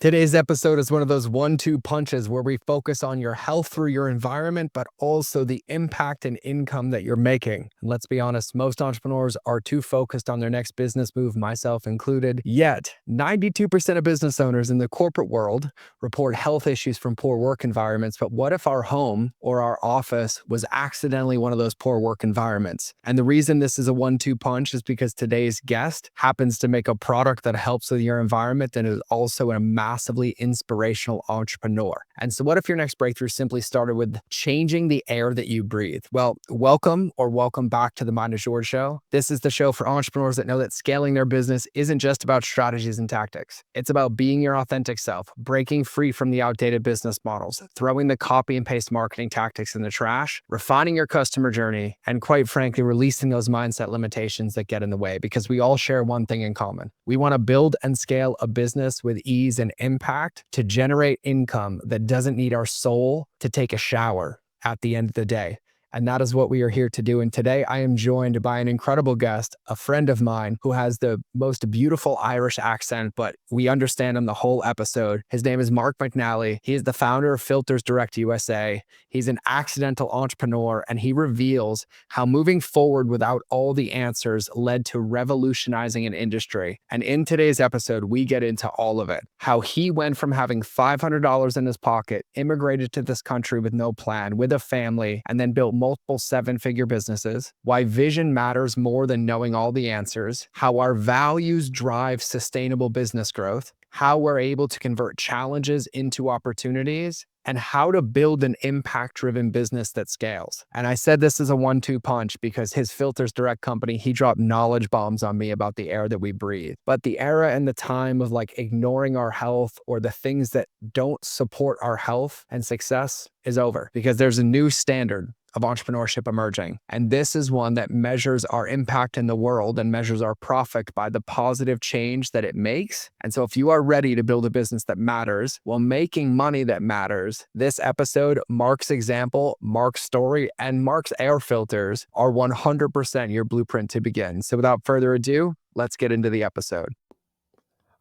Today's episode is one of those 1-2 punches where we focus on your health through your environment, but also the impact and income that you're making. And let's be honest, most entrepreneurs are too focused on their next business move, myself included. Yet, 92% of business owners in the corporate world report health issues from poor work environments. But what if our home or our office was accidentally one of those poor work environments? And the reason this is a 1-2 punch is because today's guest happens to make a product that helps with your environment and is also a massively inspirational entrepreneur. And so what if your next breakthrough simply started with changing the air that you breathe? Well, welcome back to the Mind is Yours show. This is the show for entrepreneurs that know that scaling their business isn't just about strategies and tactics. It's about being your authentic self, breaking free from the outdated business models, throwing the copy and paste marketing tactics in the trash, refining your customer journey, and quite frankly, releasing those mindset limitations that get in the way, because we all share one thing in common. We want to build and scale a business with ease and impact to generate income that doesn't need our soul to take a shower at the end of the day. And that is what we are here to do. And today I am joined by an incredible guest, a friend of mine who has the most beautiful Irish accent, but we understand him the whole episode. His name is Mark McNally. He is the founder of Filters Direct USA. He's an accidental entrepreneur, and he reveals how moving forward without all the answers led to revolutionizing an industry. And in today's episode, we get into all of it. How he went from having $500 in his pocket, immigrated to this country with no plan, with a family, and then built multiple seven-figure businesses, why vision matters more than knowing all the answers, how our values drive sustainable business growth, how we're able to convert challenges into opportunities, and how to build an impact-driven business that scales. And I said this is a 1-2 punch because his Filters Direct company, he dropped knowledge bombs on me about the air that we breathe. But the era and the time of like ignoring our health or the things that don't support our health and success is over, because there's a new standard of entrepreneurship emerging. And this is one that measures our impact in the world and measures our profit by the positive change that it makes. And so if you are ready to build a business that matters while making money that matters, this episode, Mark's example, Mark's story, and Mark's air filters are 100% your blueprint to begin. So without further ado, let's get into the episode.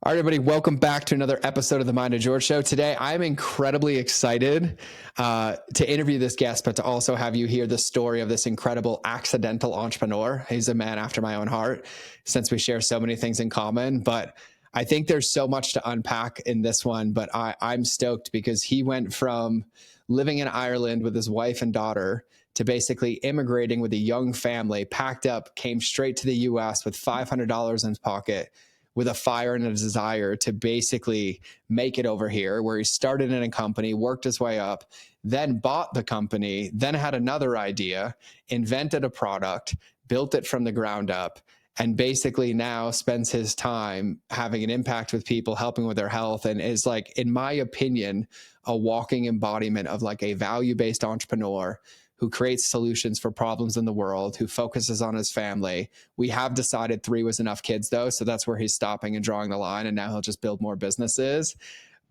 All right, everybody, welcome back to another episode of the Mind is Yours show. Today, I'm incredibly excited to interview this guest, but to also have you hear the story of this incredible accidental entrepreneur. He's a man after my own heart, since we share so many things in common. But I think there's so much to unpack in this one, but I'm stoked because he went from living in Ireland with his wife and daughter to basically immigrating with a young family, packed up, came straight to the US with $500 in his pocket, with a fire and a desire to basically make it over here, where he started in a company, worked his way up, then bought the company, then had another idea, invented a product, built it from the ground up, and basically now spends his time having an impact with people, helping with their health, and is like, in my opinion, a walking embodiment of like a value-based entrepreneur who creates solutions for problems in the world, who focuses on his family. We have decided 3 was enough kids though, so that's where he's stopping and drawing the line, and now he'll just build more businesses.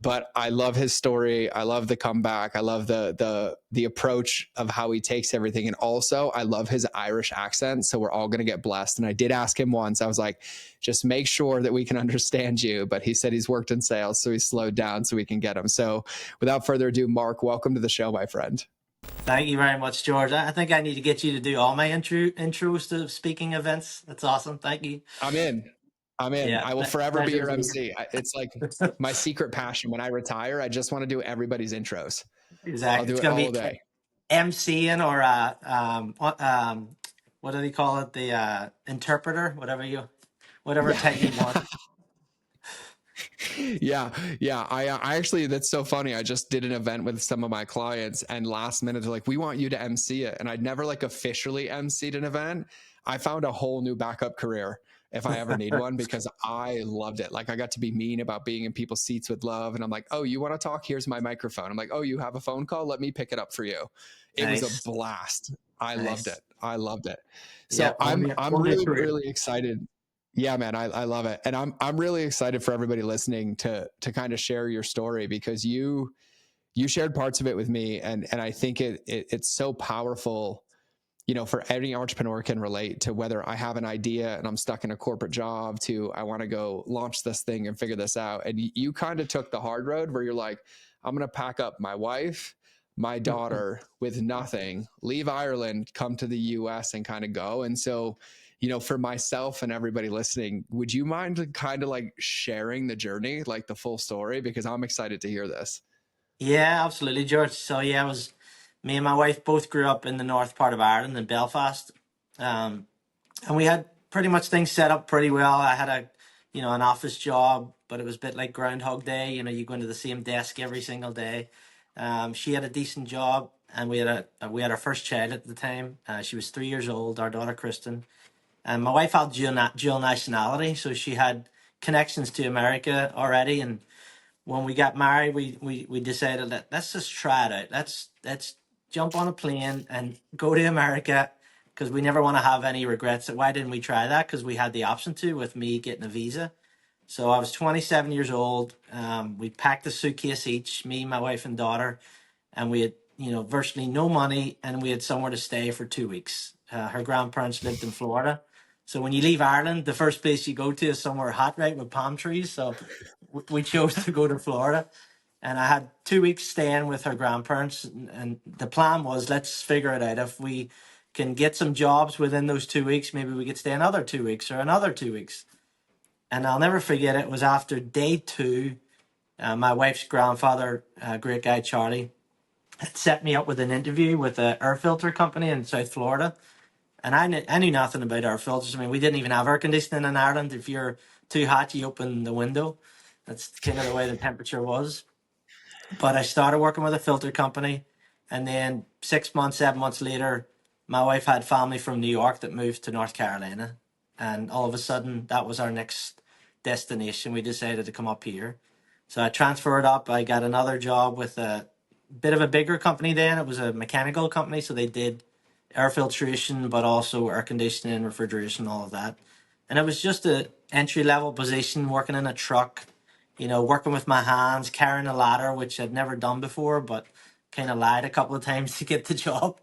But I love his story. I love the comeback. I love the approach of how he takes everything. And also I love his Irish accent. So we're all going to get blessed. And I did ask him once, I was like, just make sure that we can understand you. But he said he's worked in sales, so he slowed down so we can get him. So without further ado, Mark, welcome to the show, my friend. Thank you very much, George. I think I need to get you to do all my intros to speaking events. That's awesome. Thank you. I'm in. Yeah, I will forever be pleasure your to be MC. It's like here. my secret passion. When I retire, I just want to do everybody's intros. I'll Exactly. do It's it going to all be day. MCing or what do they call it? The interpreter, whatever Yeah. tag you want. Yeah. I actually, that's so funny. I just did an event with some of my clients, and last minute they're like, we want you to MC it. And I'd never like officially MC'd an event. I found a whole new backup career if I ever need one, because I loved it. Like, I got to be mean about being in people's seats with love. And I'm like, oh, you want to talk? Here's my microphone. I'm like, oh, you have a phone call? Let me pick it up for you. It was a Nice. blast. I loved Nice. it. Yeah, So I'm only a really, career. really excited. Yeah, man, I love it. And I'm really excited for everybody listening to kind of share your story, because you shared parts of it with me, and I think it's so powerful for any entrepreneur can relate to, whether I have an idea and I'm stuck in a corporate job, to I want to go launch this thing and figure this out. And you kind of took the hard road where you're like, I'm going to pack up my wife, my daughter with nothing, leave Ireland, come to the US and kind of go. And so, for myself and everybody listening, would you mind kind of like sharing the journey, like the full story? Because I'm excited to hear this. Yeah, absolutely, George. So yeah, it was me and my wife both grew up in the north part of Ireland in Belfast. Um, and we had pretty much things set up pretty well. I had an office job, but it was a bit like Groundhog Day. You go into the same desk every single day. She had a decent job, and we had our first child at the time. She was 3 years old, our daughter Kristen. And my wife had dual nationality, so she had connections to America already. And when we got married, we decided that let's just try it out. Let's jump on a plane and go to America, because we never want to have any regrets. Why didn't we try that? Because we had the option to, with me getting a visa. So I was 27 years old. We packed a suitcase each, me, my wife, and daughter, and we had virtually no money, and we had somewhere to stay for 2 weeks. Her grandparents lived in Florida, so when you leave Ireland, the first place you go to is somewhere hot, right, with palm trees. So we chose to go to Florida, and I had 2 weeks staying with her grandparents, and the plan was, let's figure it out. If we can get some jobs within those 2 weeks, maybe we could stay another 2 weeks or another 2 weeks. And I'll never forget, it was after day two. My wife's grandfather, great guy Charlie, had set me up with an interview with an air filter company in South Florida. And I knew nothing about air filters. I mean, we didn't even have air conditioning in Ireland. If you're too hot, you open the window. That's kind of the way the temperature was. But I started working with a filter company. And then 6 months, 7 months later, my wife had family from New York that moved to North Carolina. And all of a sudden, that was our next destination. We decided to come up here. So I transferred up. I got another job with a bit of a bigger company then. It was a mechanical company. So they did air filtration, but also air conditioning, refrigeration, all of that. And it was just a entry level position, working in a truck, working with my hands, carrying a ladder, which I'd never done before, but kind of lied a couple of times to get the job.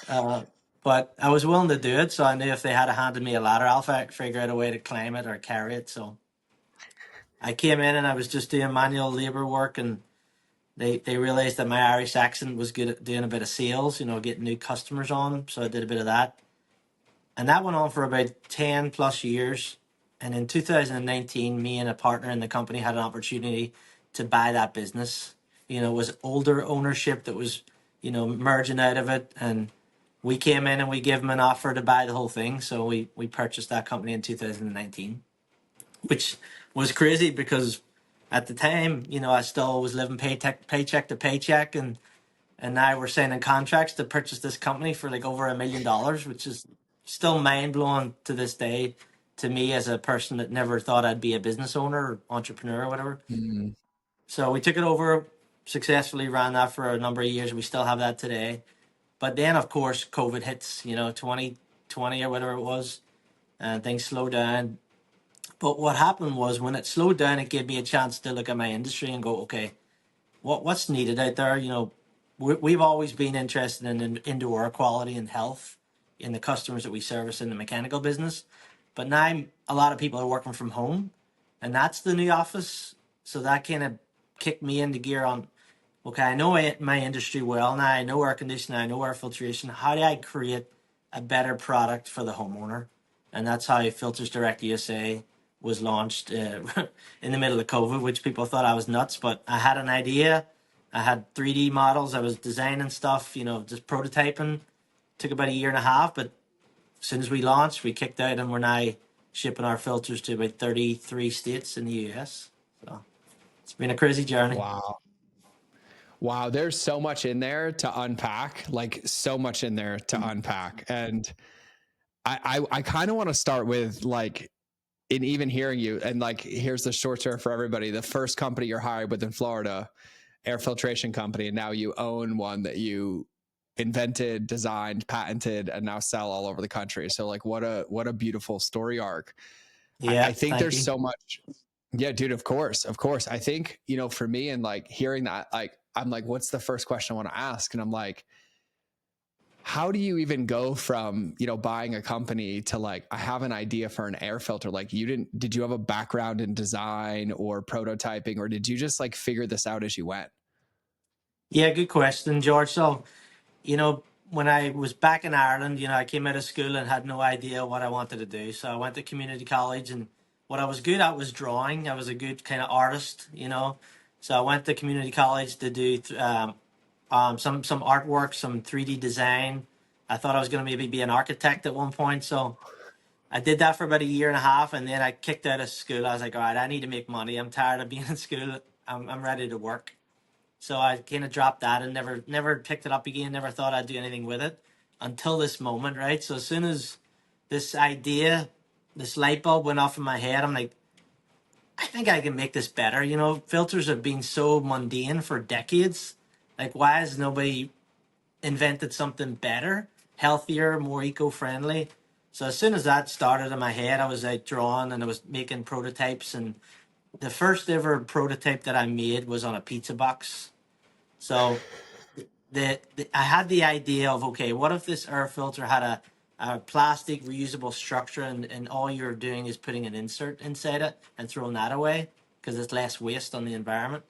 Uh, but I was willing to do it, so I knew if they had handed me a ladder, I'll figure out a way to climb it or carry it. So I came in and I was just doing manual labor work, and they realized that my Irish accent was good at doing a bit of sales, getting new customers on. So I did a bit of that. And that went on for about 10 plus years. And in 2019, me and a partner in the company had an opportunity to buy that business. It was older ownership that was, merging out of it. And we came in and we gave them an offer to buy the whole thing. So we purchased that company in 2019, which was crazy because at the time, I still was living paycheck to paycheck. And now we're signing contracts to purchase this company for like over $1 million, which is still mind blowing to this day to me, as a person that never thought I'd be a business owner or entrepreneur or whatever. Mm. So we took it over, successfully ran that for a number of years. We still have that today. But then, of course, COVID hits, 2020 or whatever it was, and things slowed down. But what happened was, when it slowed down, it gave me a chance to look at my industry and go, okay, what's needed out there? We've always been interested in indoor air quality and health in the customers that we service in the mechanical business. But now a lot of people are working from home, and that's the new office. So that kind of kicked me into gear on, okay, I know my industry well now. I know air conditioning, I know air filtration. How do I create a better product for the homeowner? And that's how Filters Direct USA was launched in the middle of COVID, which people thought I was nuts. But I had an idea. I had 3D models. I was designing stuff, just prototyping. Took about a year and a half. But as soon as we launched, we kicked out, and we're now shipping our filters to about 33 states in the US. So it's been a crazy journey. Wow. Wow, there's so much in there to unpack, like so much in there to unpack. And I kind of want to start with like, in even hearing you, and like, here's the short term for everybody. The first company you're hired with in Florida, air filtration company, and now you own one that you invented, designed, patented, and now sell all over the country. So like, what a beautiful story arc. I Yeah, think thank there's you. so much. Yeah, dude, of course. Of course. I think, for me, and like hearing that, like, I'm like, what's the first question I want to ask? And I'm like, how do you even go from, buying a company to like, I have an idea for an air filter? Like did you have a background in design or prototyping, or did you just like figure this out as you went? Yeah, good question, George. So, when I was back in Ireland, I came out of school and had no idea what I wanted to do. So I went to community college, and what I was good at was drawing. I was a good kind of artist. So I went to community college to do some artwork, some 3D design. I thought I was going to maybe be an architect at one point. So I did that for about a year and a half, and then I kicked out of school. I was like, all right, I need to make money. I'm tired of being in school. I'm ready to work. So I kind of dropped that and never picked it up again. Never thought I'd do anything with it until this moment, right? So as soon as this idea, this light bulb went off in my head, I'm like, I think I can make this better. Filters have been so mundane for decades. Like, why has nobody invented something better, healthier, more eco-friendly? So as soon as that started in my head, I was out drawing and I was making prototypes. And the first ever prototype that I made was on a pizza box. So I had the idea of, okay, what if this air filter had a plastic reusable structure, and all you're doing is putting an insert inside it and throwing that away because it's less waste on the environment.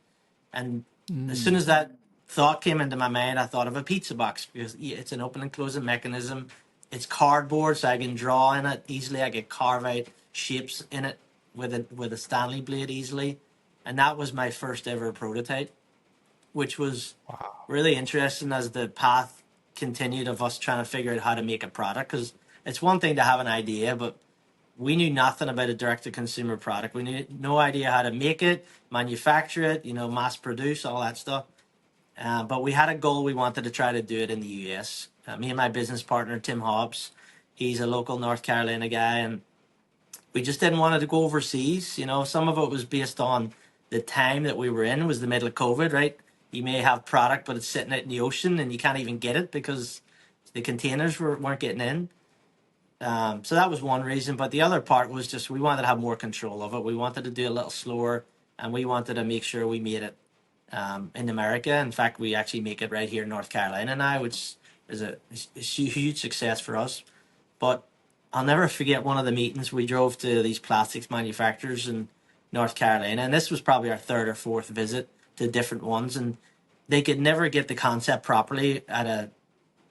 And as soon Mm. as that thought came into my mind, I thought of a pizza box because it's an open and closing mechanism. It's cardboard, so I can draw in it easily. I can carve out shapes in it with a Stanley blade easily. And that was my first ever prototype, which was Wow. really interesting as the path continued of us trying to figure out how to make a product. Because it's one thing to have an idea, but we knew nothing about a direct to consumer product. We knew no idea how to make it, manufacture it, mass produce, all that stuff. But we had a goal. We wanted to try to do it in the US. Me and my business partner, Tim Hobbs, he's a local North Carolina guy, and we just didn't want it to go overseas. Some of it was based on the time that we were in. It was the middle of COVID, right? You may have product, but it's sitting out in the ocean and you can't even get it because the containers weren't getting in. So that was one reason. But the other part was just we wanted to have more control of it. We wanted to do a little slower, and we wanted to make sure we made it in America. In fact, we actually make it right here in North Carolina now, which is a huge success for us. But I'll never forget one of the meetings. We drove to these plastics manufacturers in North Carolina, and this was probably our third or fourth visit to different ones, and they could never get the concept properly at a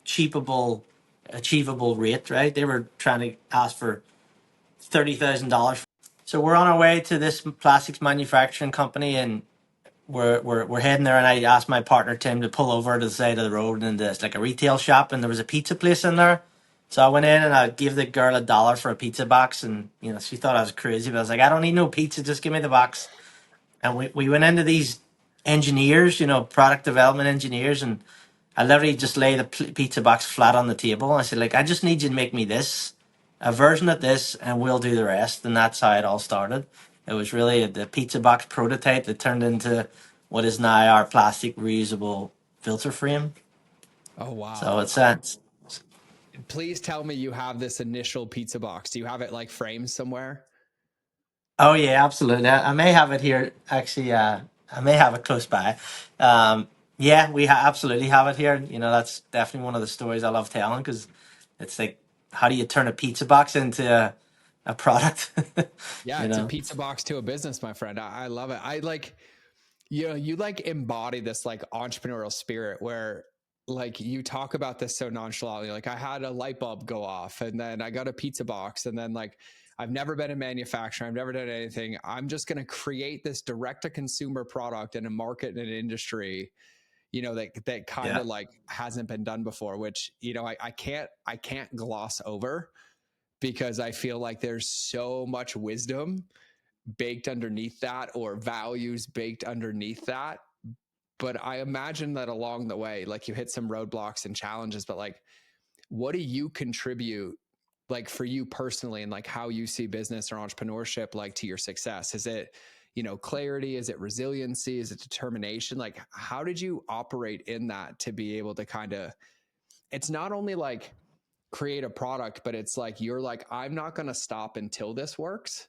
cheapable, achievable rate. Right? They were trying to ask for $30,000. So we're on our way to this plastics manufacturing company, and we're heading there. And I asked my partner Tim to pull over to the side of the road, and there's like a retail shop, and there was a pizza place in there. So I went in and I gave the girl $1 for a pizza box, and she thought I was crazy, but I was like, I don't need no pizza, just give me the box. And we went into these engineers, product development engineers, and I literally just lay the pizza box flat on the table. I said, like, I just need you to make me this, a version of this, and we'll do the rest. And that's how it all started. It was really the pizza box prototype that turned into what is now our plastic reusable filter frame. Oh, So wow. it's Please tell me you have this initial pizza box. Do you have it like framed somewhere? oh yeah, absolutely. I may have it here actually. I may have it close by. Yeah, we absolutely have it here. That's definitely one of the stories I love telling because it's like, how do you turn a pizza box into a product? Yeah, you it's a know. pizza box to a business, my friend. I love it. I like, you like embody this like entrepreneurial spirit where like you talk about this so nonchalantly. Like I had a light bulb go off and then I got a pizza box and then like I've never been in manufacturing. I've never done anything. I'm just going to create this direct to consumer product in a market and an industry, that kind Yeah. of like hasn't been done before, which, I can't gloss over because I feel like there's so much wisdom baked underneath that or values baked underneath that. But I imagine that along the way, like you hit some roadblocks and challenges, but like, what do you contribute, like for you personally, and like how you see business or entrepreneurship, like to your success? Is it, clarity? Is it resiliency? Is it determination? Like, how did you operate in that to be able to kind of, it's not only like create a product, but it's like, you're like, I'm not going to stop until this works,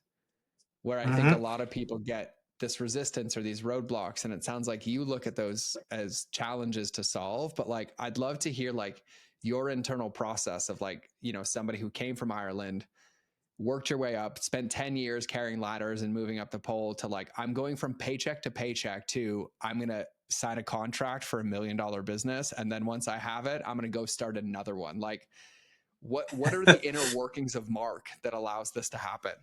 where I think a Hmm. lot of people get this resistance or these roadblocks. And it sounds like you look at those as challenges to solve. But like, I'd love to hear like your internal process of like, somebody who came from Ireland, worked your way up, spent 10 years carrying ladders and moving up the pole to like, I'm going from paycheck to paycheck to I'm going to sign a contract for $1 million business. And then once I have it, I'm going to go start another one. Like what are the inner workings of Mark that allows this to happen?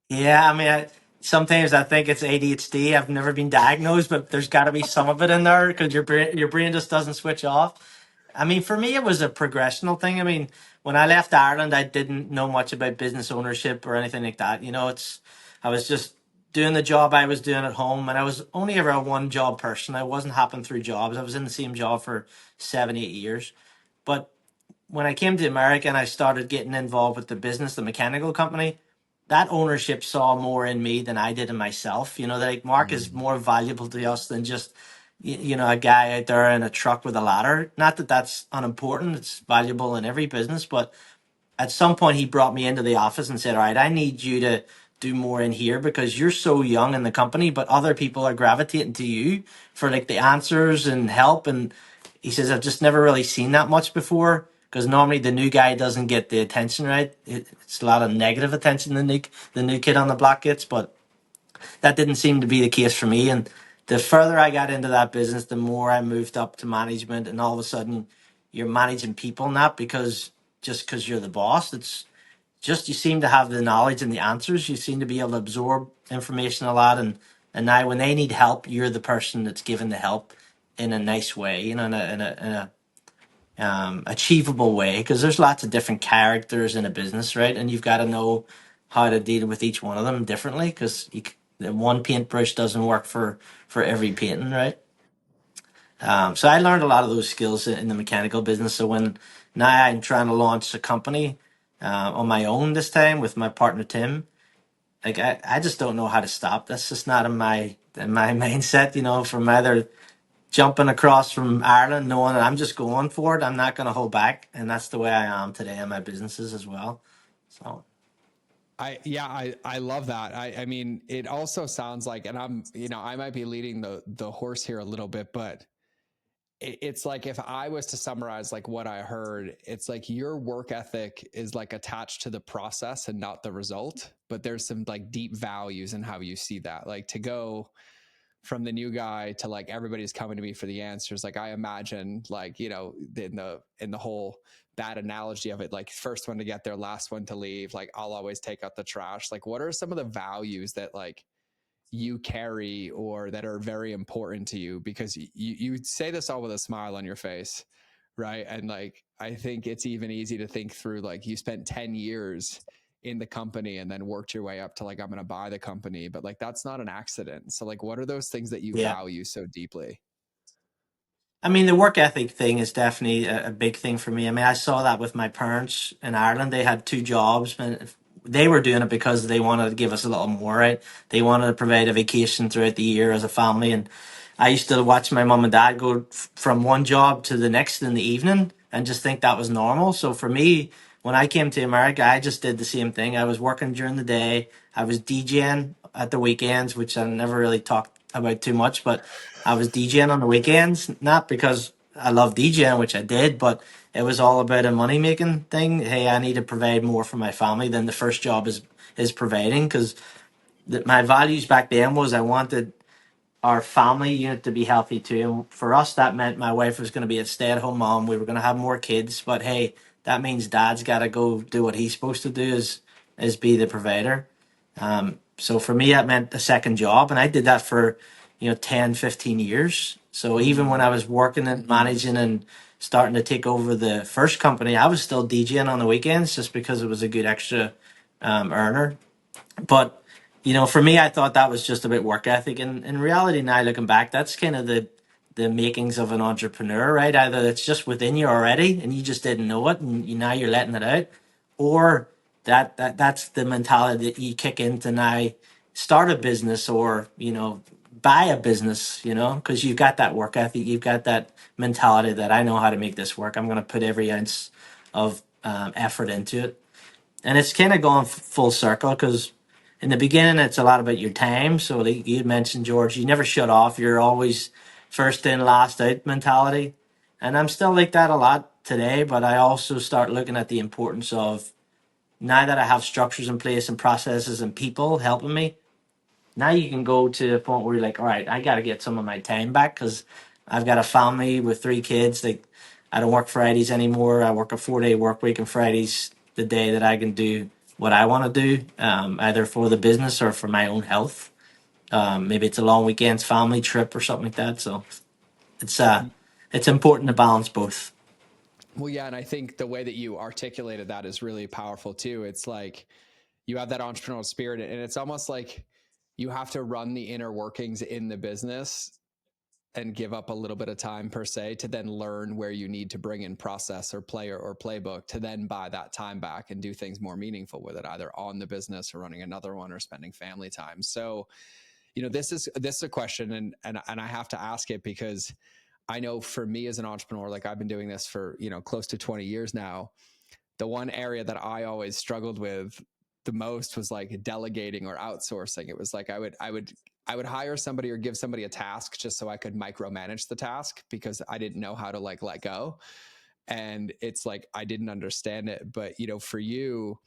Yeah, I mean, sometimes I think it's ADHD. I've never been diagnosed, but there's got to be some of it in there because your brain just doesn't switch off. I mean, for me, it was a progressional thing. I mean, when I left Ireland, I didn't know much about business ownership or anything like that. I was just doing the job I was doing at home, and I was only ever a one job person. I wasn't hopping through jobs. I was in the same job for 7, 8 years. But when I came to America and I started getting involved with the business, the mechanical company, that ownership saw more in me than I did in myself. Like Mark is Mm. more valuable to us than just a guy out there in a truck with a ladder. Not that that's unimportant; it's valuable in every business. But at some point, he brought me into the office and said, "All right, I need you to do more in here because you're so young in the company, but other people are gravitating to you for like the answers and help." And he says, "I've just never really seen that much before." Because normally the new guy doesn't get the attention, right? It's a lot of negative attention the new kid on the block gets, but that didn't seem to be the case for me. And the further I got into that business, the more I moved up to management, and all of a sudden, you're managing people, not because you're the boss. It's just you seem to have the knowledge and the answers. You seem to be able to absorb information a lot, and now when they need help, you're the person that's given the help in a nice way, in a achievable way. Because there's lots of different characters in a business, right? And you've got to know how to deal with each one of them differently. Because the one paintbrush doesn't work for every painting, right? So I learned a lot of those skills in the mechanical business. So when now I'm trying to launch a company on my own this time with my partner Tim, like I just don't know how to stop. That's just not in my mindset. From either jumping across from Ireland, knowing that I'm just going for it, I'm not going to hold back, and that's the way I am today in my businesses as well. So I love that. I mean, it also sounds like, and I might be leading the horse here a little bit, but it's like if I was to summarize like what I heard, it's like your work ethic is like attached to the process and not the result, but there's some like deep values in how you see that. Like to go from the new guy to like everybody's coming to me for the answers. Like I imagine like, in the whole bad analogy of it, like first one to get there, last one to leave, like I'll always take out the trash. Like what are some of the values that like you carry or that are very important to you? Because you say this all with a smile on your face, right? And like I think it's even easy to think through like you spent 10 years in the company and then worked your way up to like I'm going to buy the company, but like that's not an accident. So like what are those things that you yeah. value so deeply? I mean, the work ethic thing is definitely a big thing for me. I mean, I saw that with my parents in Ireland. They had two jobs, and they were doing it because they wanted to give us a little more, right? They wanted to provide a vacation throughout the year as a family. And I used to watch my mom and dad go from one job to the next in the evening and just think that was normal. So for me, when I came to America, I just did the same thing. I was working during the day, I was DJing at the weekends, which I never really talked about too much, but I was DJing on the weekends, not because I love DJing, which I did, but it was all about a money making thing. Hey, I need to provide more for my family than the first job is providing. Because my values back then was I wanted our family unit to be healthy too. And for us, that meant my wife was going to be a stay at home mom. We were going to have more kids, but hey, that means dad's got to go do what he's supposed to do is be the provider. So for me, that meant a second job. And I did that for, 10, 15 years. So even when Mm. I was working and managing and starting to take over the first company, I was still DJing on the weekends just because it was a good extra earner. But for me, I thought that was just about work ethic. And in reality, now looking back, that's kind of the makings of an entrepreneur, right? Either it's just within you already, and you just didn't know it, and now you're letting it out, or that's the mentality that you kick into now, start a business or buy a business, because you've got that work ethic, you've got that mentality that I know how to make this work. I'm going to put every ounce of effort into it, and it's kind of gone full circle because in the beginning it's a lot about your time. So like you mentioned, George, you never shut off. You're always first in, last out mentality, and I'm still like that a lot. today, but I also start looking at the importance of, now that I have structures in place and processes and people helping me, now you can go to a point where you're like, all right, I got to get some of my time back because I've got a family with 3 kids. Like, I don't work Fridays anymore. I work a 4-day work week, and Fridays the day that I can do what I want to do, either for the business or for my own health. Maybe it's a long weekends family trip or something like that. So it's uh it's important to balance both. Well, yeah, and I think the way that you articulated that is really powerful too. It's like you have that entrepreneurial spirit, and it's almost like you have to run the inner workings in the business and give up a little bit of time per se to then learn where you need to bring in process or player or playbook to then buy that time back and do things more meaningful with it, either on the business or running another one or spending family time. So, this is a question, and I have to ask it because I know for me as an entrepreneur, like I've been doing this for, close to 20 years now. The one area that I always struggled with the most was like delegating or outsourcing. It was like I would hire somebody or give somebody a task just so I could micromanage the task because I didn't know how to like let go. And it's like I didn't understand it. But for you,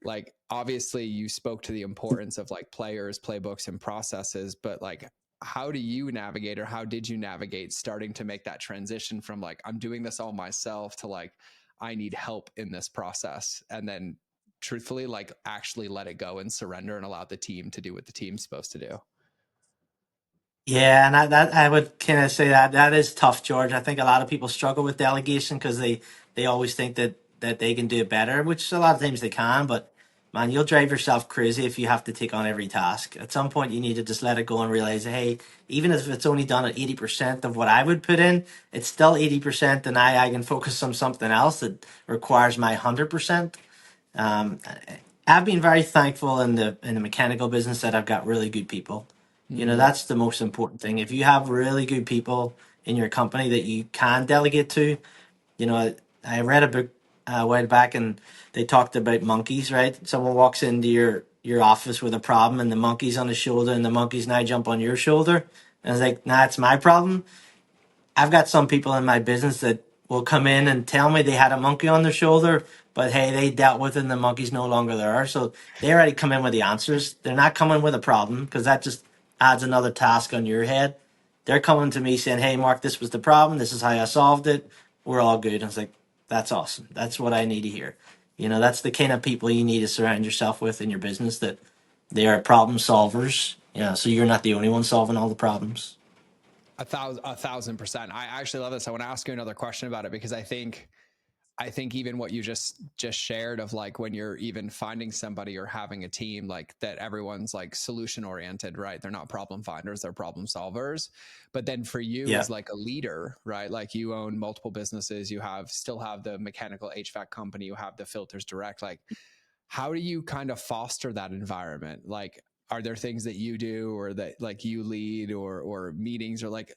like obviously you spoke to the importance of like players, playbooks, and processes, but like how do you navigate, or how did you navigate starting to make that transition from like I'm doing this all myself to like I need help in this process, and then truthfully like actually let it go and surrender and allow the team to do what the team's supposed to do? Yeah, and I would kind of say that that is tough, George. I think a lot of people struggle with delegation because they always think that they can do it better, which a lot of times they can. But man, you'll drive yourself crazy if you have to take on every task. At some point, you need to just let it go and realize, hey, even if it's only done at 80% of what I would put in, it's still 80%, and I can focus on something else that requires my 100%. Um, I've been very thankful in the mechanical business that I've got really good people. Mm. That's the most important thing. If you have really good people in your company that you can delegate to, I read a book a while back, and they talked about monkeys. Right, someone walks into your office with a problem, and the monkey's on his shoulder, and the monkeys now jump on your shoulder, and it's like, nah, it's my problem. I've got some people in my business that will come in and tell me they had a monkey on their shoulder, but hey, they dealt with it and the monkey's no longer there. So they already come in with the answers. They're not coming with a problem because that just adds another task on your head. They're coming to me saying, hey, Mark, this was the problem. This is how I solved it. We're all good. And it's like, that's awesome. That's what I need to hear. That's the kind of people you need to surround yourself with in your business, that they are problem solvers. Yeah, so you're not the only one solving all the problems. 1,000%. I actually love this. I want to ask you another question about it because I think even what you just shared of like when you're even finding somebody or having a team, like that everyone's like solution oriented, right? They're not problem finders, they're problem solvers. But then for you Yeah. as like a leader, right? Like you own multiple businesses, you still have the mechanical HVAC company, you have the filters direct. Like how do you kind of foster that environment? Like are there things that you do or that like you lead or meetings or like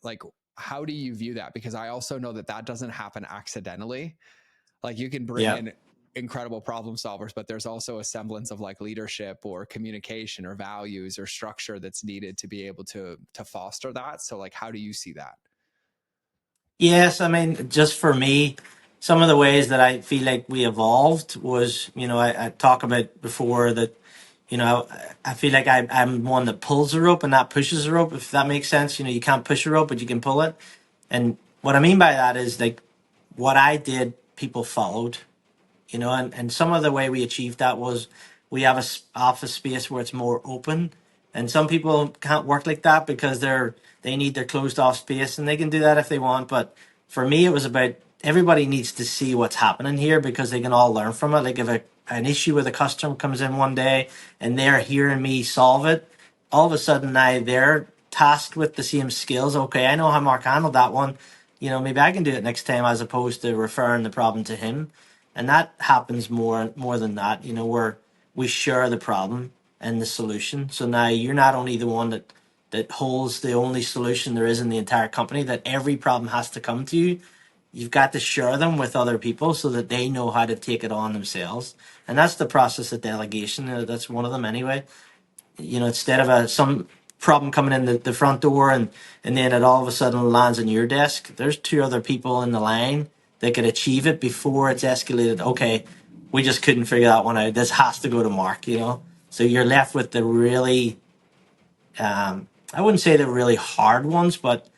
how do you view that? Because I also know that that doesn't happen accidentally. Like you can bring Yeah. in incredible problem solvers, but there's also a semblance of like leadership or communication or values or structure that's needed to be able to foster that. So like how do you see that? Yes, I mean, just for me, some of the ways that I feel like we evolved was, I talk about before that, I feel like I'm one that pulls the rope and not pushes the rope, if that makes sense. You can't push a rope, but you can pull it. And what I mean by that is like what I did, people followed. And some of the way we achieved that was we have a office space where it's more open, and some people can't work like that because they need their closed off space, and they can do that if they want. But for me, it was about everybody needs to see what's happening here because they can all learn from it. Like if an issue with a customer comes in one day and they're hearing me solve it, all of a sudden now they're tasked with the same skills. Okay, I know how Mark handled that one. Maybe I can do it next time, as opposed to referring the problem to him. And that happens more than that, where we share the problem and the solution. So now you're not only the one that holds the only solution there is in the entire company, that every problem has to come to you. You've got to share them with other people so that they know how to take it on themselves. And that's the process of delegation. That's one of them anyway. Instead of some problem coming in the front door, and then it all of a sudden lands on your desk, there's two other people in the line they could achieve it before it's escalated. Okay, we just couldn't figure that one out. This has to go to Mark, you know? So you're left with the really, I wouldn't say the really hard ones, but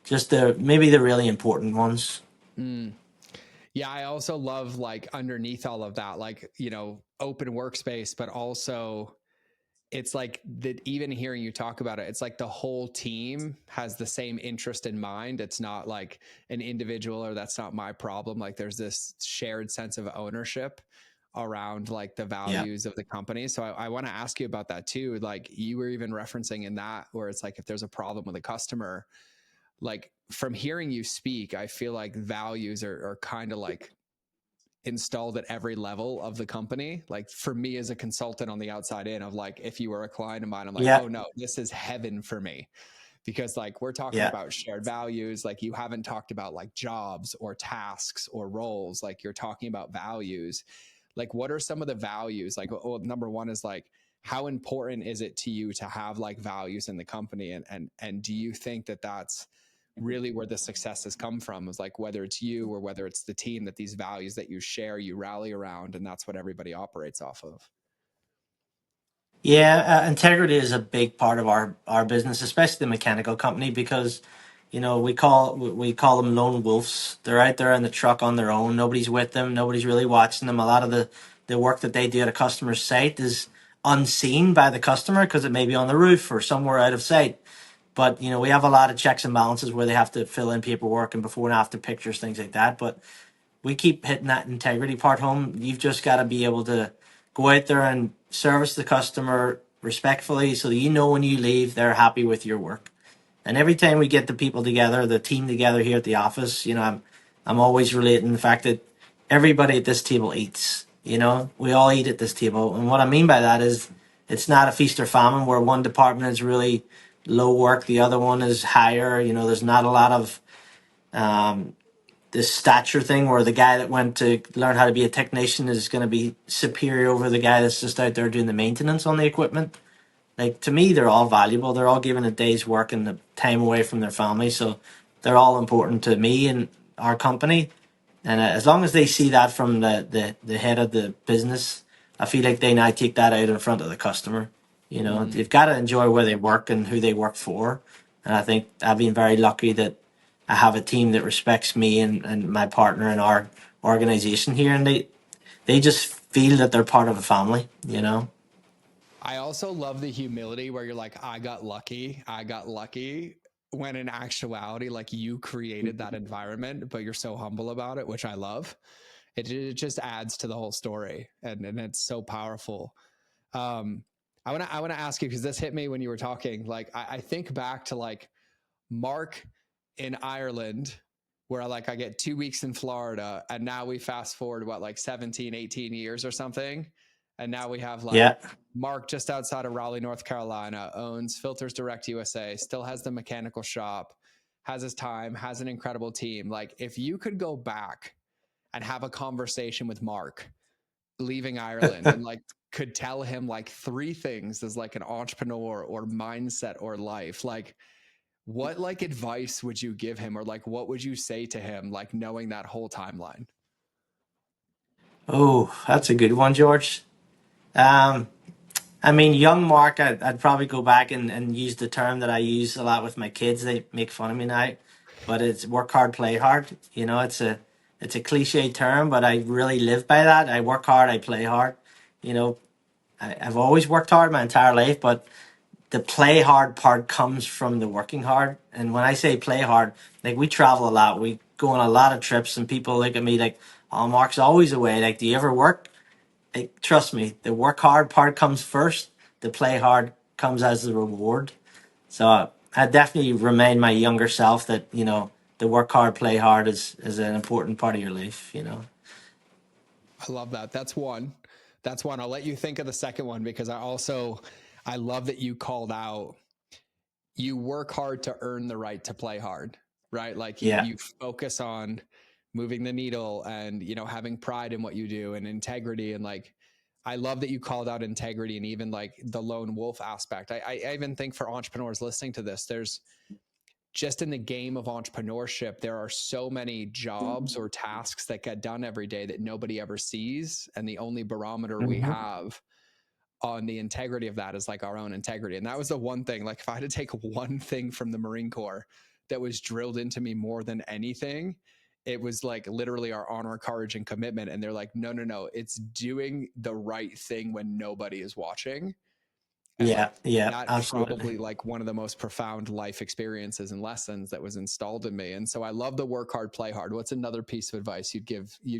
just maybe the really important ones. Mm. Yeah, I also love like underneath all of that, like, open workspace, but also it's like that even hearing you talk about it, it's like the whole team has the same interest in mind. It's not like an individual or that's not my problem. Like there's this shared sense of ownership around like the Yeah. values of the company. So I want to ask you about that too. Like you were even referencing in that where it's like if there's a problem with a customer, like from hearing you speak, I feel like values are kind of like installed at every level of the company. Like for me as a consultant on the outside in of like, if you were a client of mine, I'm like, Yeah. oh no, this is heaven for me. Because like we're talking Yeah. about shared values. Like you haven't talked about like jobs or tasks or roles. Like you're talking about values. Like what are some of the values? Like, well, number one is like, how important is it to you to have like values in the company? And do you think that that's really where the success has come from, is like whether it's you or whether it's the team, that these values that you share, you rally around, and that's what everybody operates off of? Yeah, integrity is a big part of our business, especially the mechanical company, because we call them lone wolves. They're out there in the truck on their own. Nobody's with them. Nobody's really watching them. A lot of the work that they do at a customer's site is unseen by the customer because it may be on the roof or somewhere out of sight. But we have a lot of checks and balances where they have to fill in paperwork and before and after pictures, things like that. But we keep hitting that integrity part home. You've just got to be able to go out there and service the customer respectfully so that when you leave, they're happy with your work. And every time we get the people together, the team together here at the office, I'm always relating the fact that everybody at this table eats. We all eat at this table, and what I mean by that is it's not a feast or famine where one department is really low work, the other one is higher. There's not a lot of um, this stature thing where the guy that went to learn how to be a technician is going to be superior over the guy that's just out there doing the maintenance on the equipment. Like to me, they're all valuable. They're all given a day's work and the time away from their family, so they're all important to me and our company. And as long as they see that from the head of the business, I feel like they now take that out in front of the customer. Mm. They've got to enjoy where they work and who they work for. And I think I've been very lucky that I have a team that respects me and my partner in our organization here, and they just feel that they're part of a family. I also love the humility where you're like, I got lucky, when in actuality, like you created that environment, but you're so humble about it, which I love. It just adds to the whole story, and it's so powerful. Um, I want to ask you, because this hit me when you were talking. Like I think back to like Mark in Ireland, where like I get 2 weeks in Florida, and now we fast forward what, like 17, 18 years or something. And now we have like Yeah. Mark just outside of Raleigh, North Carolina, owns Filters Direct USA, still has the mechanical shop, has his time, has an incredible team. Like if you could go back and have a conversation with Mark leaving Ireland and like could tell him like three things as like an entrepreneur or mindset or life, like what like advice would you give him, or like what would you say to him, like knowing that whole timeline? Oh, that's a good one, George. Um, I mean, young Mark, I'd probably go back and use the term that I use a lot with my kids. They make fun of me now, but it's work hard, play hard. It's a cliche term, but I really live by that. I work hard, I play hard. You know, I've always worked hard my entire life, but the play hard part comes from the working hard. And when I say play hard, like we travel a lot, we go on a lot of trips, and people look at me like, "Oh, Mark's always away. Like, do you ever work?" Like, trust me, the work hard part comes first. The play hard comes as the reward. So I definitely remind my younger self that the work hard, play hard is an important part of your life. I love that. That's one. I'll let you think of the second one, because I love that you called out, you work hard to earn the right to play hard, right? Like Yeah, you focus on moving the needle and having pride in what you do and integrity. And like I love that you called out integrity and even like the lone wolf aspect. I even think for entrepreneurs listening to this, there's just in the game of entrepreneurship, there are so many jobs or tasks that get done every day that nobody ever sees. And the only barometer we Hmm. have on the integrity of that is like our own integrity. And that was the one thing, like if I had to take one thing from the Marine Corps that was drilled into me more than anything, it was like literally our honor, courage, and commitment. And they're like, no, no, no, it's doing the right thing when nobody is watching. And Yeah, like yeah, that's absolutely. probably like one of the most profound life experiences and lessons that was installed in me. And so I love the work hard, play hard. What's another piece of advice you'd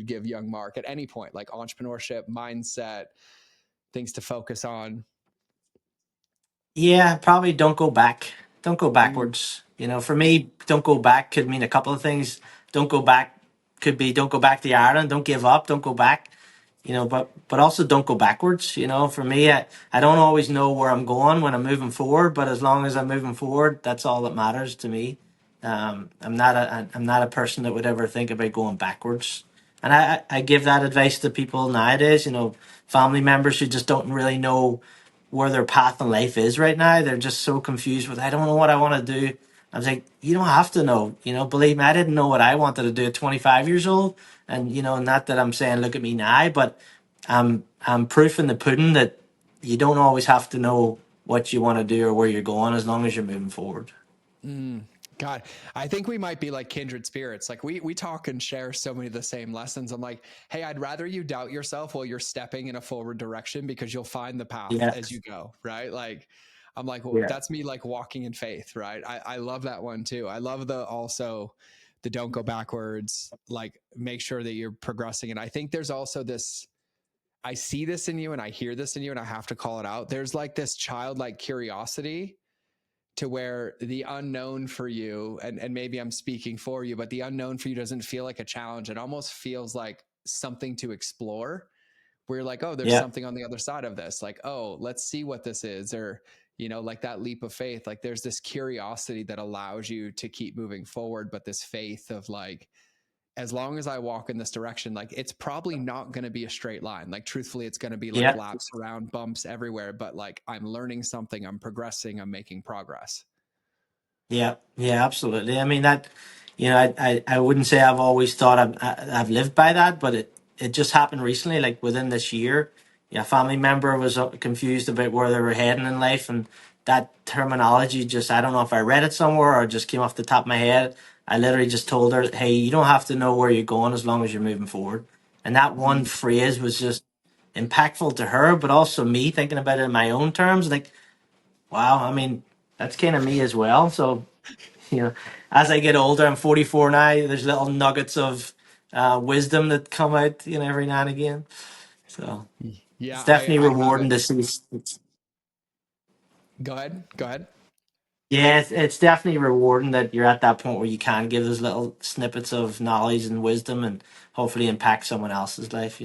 give young Mark at any point, like entrepreneurship, mindset, things to focus on? Yeah, probably don't go back. Don't go Mm, backwards. For me, don't go back could mean a couple of things. Don't go back could be don't go back to Ireland. Don't give up. Don't go back. But also don't go backwards. For me, I don't always know where I'm going when I'm moving forward, but as long as I'm moving forward, that's all that matters to me. I'm not a person that would ever think about going backwards, and I give that advice to people nowadays. Family members who just don't really know where their path in life is right now. They're just so confused with, I don't know what I want to do. I was like, you don't have to know. Believe me, I didn't know what I wanted to do at 25 years old. And, not that I'm saying, look at me now, but I'm proof in the pudding that you don't always have to know what you want to do or where you're going as long as you're moving forward. mm. God, I think we might be like kindred spirits. Like we talk and share so many of the same lessons. I'm like, hey, I'd rather you doubt yourself while you're stepping in a forward direction because you'll find the path Yeah. as you go, right? Like I'm like, well, Yeah. that's me like walking in faith, right? I love that one too. I love the don't go backwards, like make sure that you're progressing. And I think there's also this, I see this in you and I hear this in you and I have to call it out. There's like this childlike curiosity to where the unknown for you, and maybe I'm speaking for you, but the unknown for you doesn't feel like a challenge. It almost feels like something to explore where you're like, oh, there's Yeah. something on the other side of this. Like, oh, let's see what this is. Or, like that leap of faith, like there's this curiosity that allows you to keep moving forward. But this faith of like, as long as I walk in this direction, like it's probably not going to be a straight line. Like, truthfully, it's going to be like Yeah. laps around, bumps everywhere. But like, I'm learning something, I'm progressing, I'm making progress. Yeah, yeah, absolutely. I mean that, I wouldn't say I've always thought I've lived by that, but it just happened recently, like within this year. Yeah, a family member was confused about where they were heading in life, and that terminology just, I don't know if I read it somewhere or it just came off the top of my head. I literally just told her, "Hey, you don't have to know where you're going as long as you're moving forward." And that one Mm, phrase was just impactful to her, but also me thinking about it in my own terms. Like, wow, I mean, that's kind of me as well. So you know, as I get older, I'm 44 now. There's little nuggets of wisdom that come out, every now and again. So yeah, it's definitely I have rewarding it. to see. Go ahead. Go ahead. Yeah, it's definitely rewarding that you're at that point where you can give those little snippets of knowledge and wisdom, and hopefully impact someone else's life.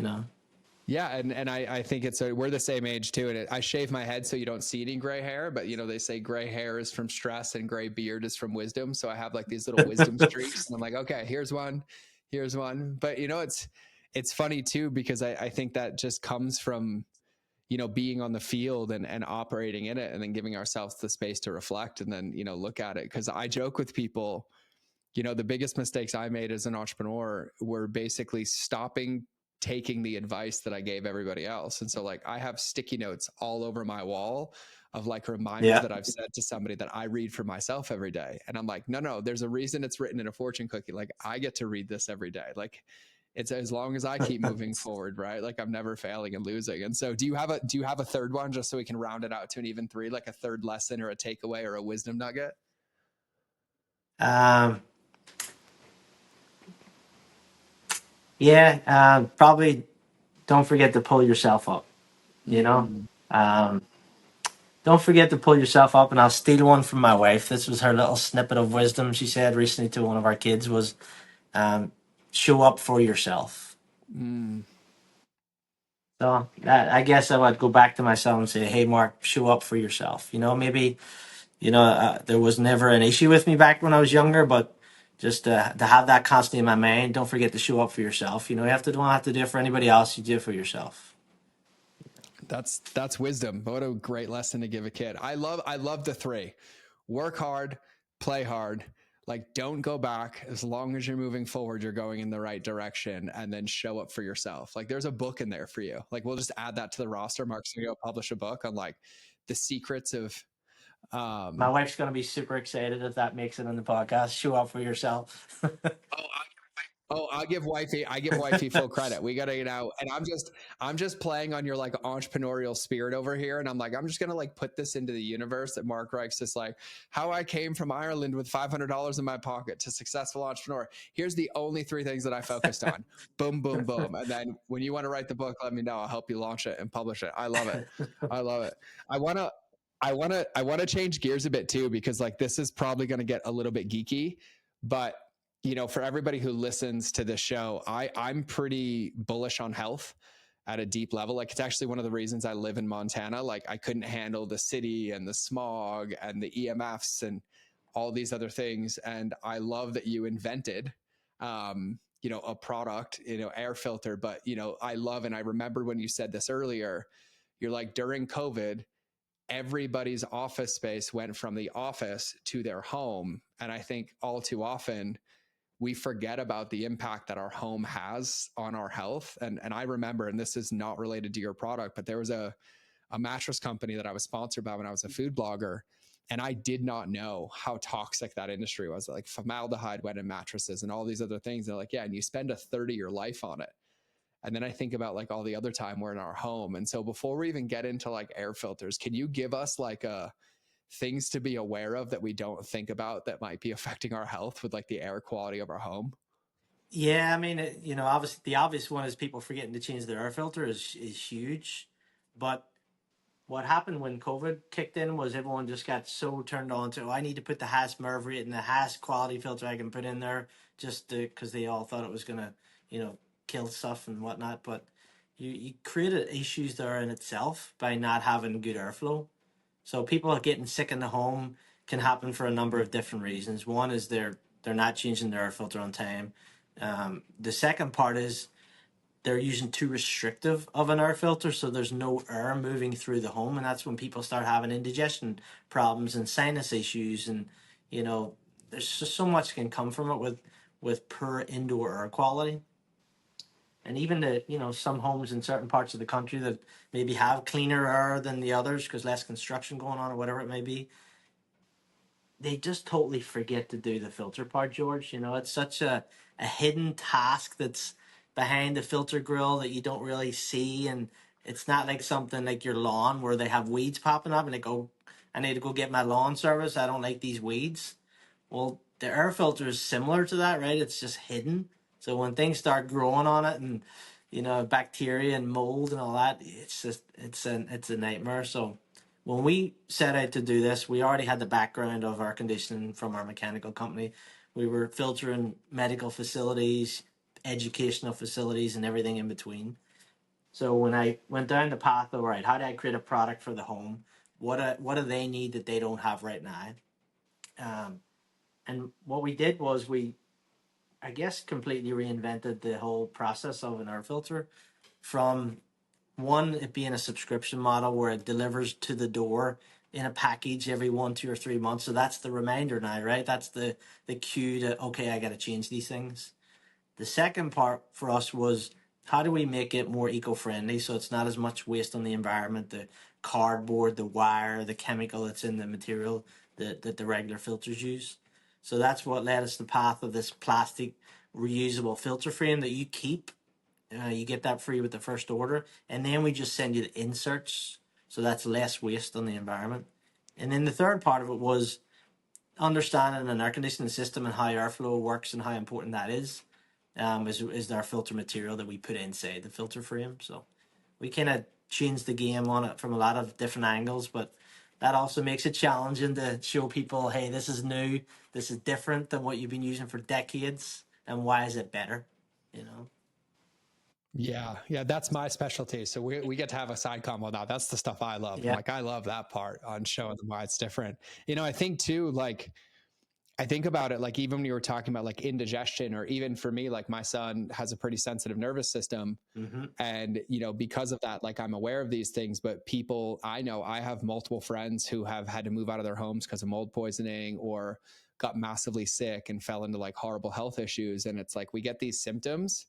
Yeah, and I think we're the same age too. And I shave my head so you don't see any gray hair, but they say gray hair is from stress and gray beard is from wisdom. So I have like these little wisdom streaks, and I'm like, okay, here's one, here's one. But it's funny too because I think that just comes from being on the field and operating in it, and then giving ourselves the space to reflect and then look at it. Because I joke with people, the biggest mistakes I made as an entrepreneur were basically stopping taking the advice that I gave everybody else. And so like I have sticky notes all over my wall of like reminders Yeah. that I've said to somebody that I read for myself every day. And I'm like, no, no, there's a reason it's written in a fortune cookie. Like I get to read this every day. Like it's as long as I keep moving forward, right? Like I'm never failing and losing. And so do you have a third one just so we can round it out to an even three, like a third lesson or a takeaway or a wisdom nugget? Um, yeah, probably don't forget to pull yourself up, you know? Mm. Um, don't forget to pull yourself up, and I'll steal one from my wife. This was her little snippet of wisdom she said recently to one of our kids was, um, show up for yourself. Mm. So I guess I would go back to myself and say, hey, Mark, show up for yourself. Maybe, there was never an issue with me back when I was younger, but just to have that constantly in my mind, don't forget to show up for yourself. Don't have to do it for anybody else. You do it for yourself. That's wisdom. What a great lesson to give a kid. I love the three. Work hard, play hard, Like, don't go back. As long as you're moving forward, you're going in the right direction, and then show up for yourself. Like, there's a book in there for you. Like, we'll just add that to the roster. Mark's gonna go publish a book on like the secrets of My um wife's going to be super excited if that makes it on the podcast. Show up for yourself. oh, I give wifey full credit. We got to get out, and I'm just playing on your like entrepreneurial spirit over here, and I'm like, I'm just gonna like put this into the universe that Mark writes, just like how I came from Ireland with $500 in my pocket to successful entrepreneur. Here's the only three things that I focused on. Boom, boom, boom, and then when you want to write the book, let me know. I'll help you launch it and publish it. I love it. I love it. I wanna. I want to change gears a bit too, because like this is probably going to get a little bit geeky, but for everybody who listens to this show, I'm pretty bullish on health at a deep level. Like, it's actually one of the reasons I live in Montana. Like, I couldn't handle the city and the smog and the EMFs and all these other things. And I love that you invented, a product, air filter. But, I love, and I remember when you said this earlier, you're like, during COVID, everybody's office space went from the office to their home. And I think all too often, we forget about the impact that our home has on our health. And I remember, and this is not related to your product, but there was a mattress company that I was sponsored by when I was a food blogger. And I did not know how toxic that industry was. Like, formaldehyde went in mattresses and all these other things. They're like, yeah, and you spend a third of your life on it. And then I think about like all the other time we're in our home. And so before we even get into like air filters, can you give us like things to be aware of that we don't think about that might be affecting our health with like the air quality of our home? Yeah, I mean, obviously the obvious one is people forgetting to change their air filter is huge. But what happened when COVID kicked in was everyone just got so turned on to, oh, I need to put the highest MERV rate and the highest quality filter I can put in there, just because they all thought it was gonna, kill stuff and whatnot. But you created issues there in itself by not having good airflow. So people getting sick in the home can happen for a number of different reasons. One is they're not changing their air filter on time. The second part is they're using too restrictive of an air filter, so there's no air moving through the home, and that's when people start having indigestion problems and sinus issues, and you know, there's just so much can come from it with poor indoor air quality. And even some homes in certain parts of the country that maybe have cleaner air than the others because less construction going on or whatever it may be, they just totally forget to do the filter part, George. It's such a hidden task that's behind the filter grill that you don't really see. And it's not like something like your lawn where they have weeds popping up and they go, I need to go get my lawn service. I don't like these weeds. Well, the air filter is similar to that, right? It's just hidden. So when things start growing on it and bacteria and mold and all that, it's a nightmare. So when we set out to do this, we already had the background of air conditioning from our mechanical company. We were filtering medical facilities, educational facilities, and everything in between. So when I went down the path of, all right, how do I create a product for the home? What do they need that they don't have right now? And what we did was I guess, completely reinvented the whole process of an air filter from one, it being a subscription model where it delivers to the door in a package every 1, 2, or 3 months. So that's the reminder now, right? That's the cue to, okay, I got to change these things. The second part for us was how do we make it more eco-friendly so it's not as much waste on the environment, the cardboard, the wire, the chemical that's in the material that the regular filters use. So that's what led us the path of this plastic reusable filter frame that you keep. You get that free with the first order, and then we just send you the inserts, so that's less waste on the environment. And then the third part of it was understanding an air conditioning system and how airflow works and how important that is our filter material that we put inside the filter frame. So we kind of changed the game on it from a lot of different angles, but that also makes it challenging to show people, hey, this is new, this is different than what you've been using for decades, and why is it better? You know. Yeah, yeah, that's my specialty. So we get to have a side combo now. That's the stuff I love. I'm Yeah. like, I love that part on showing them why it's different. I think too, like, I think about it, like, even when you were talking about like indigestion, or even for me, like my son has a pretty sensitive nervous system. Mm-hmm. And, because of that, like, I'm aware of these things, but people, I know I have multiple friends who have had to move out of their homes because of mold poisoning, or got massively sick and fell into like horrible health issues. And it's like we get these symptoms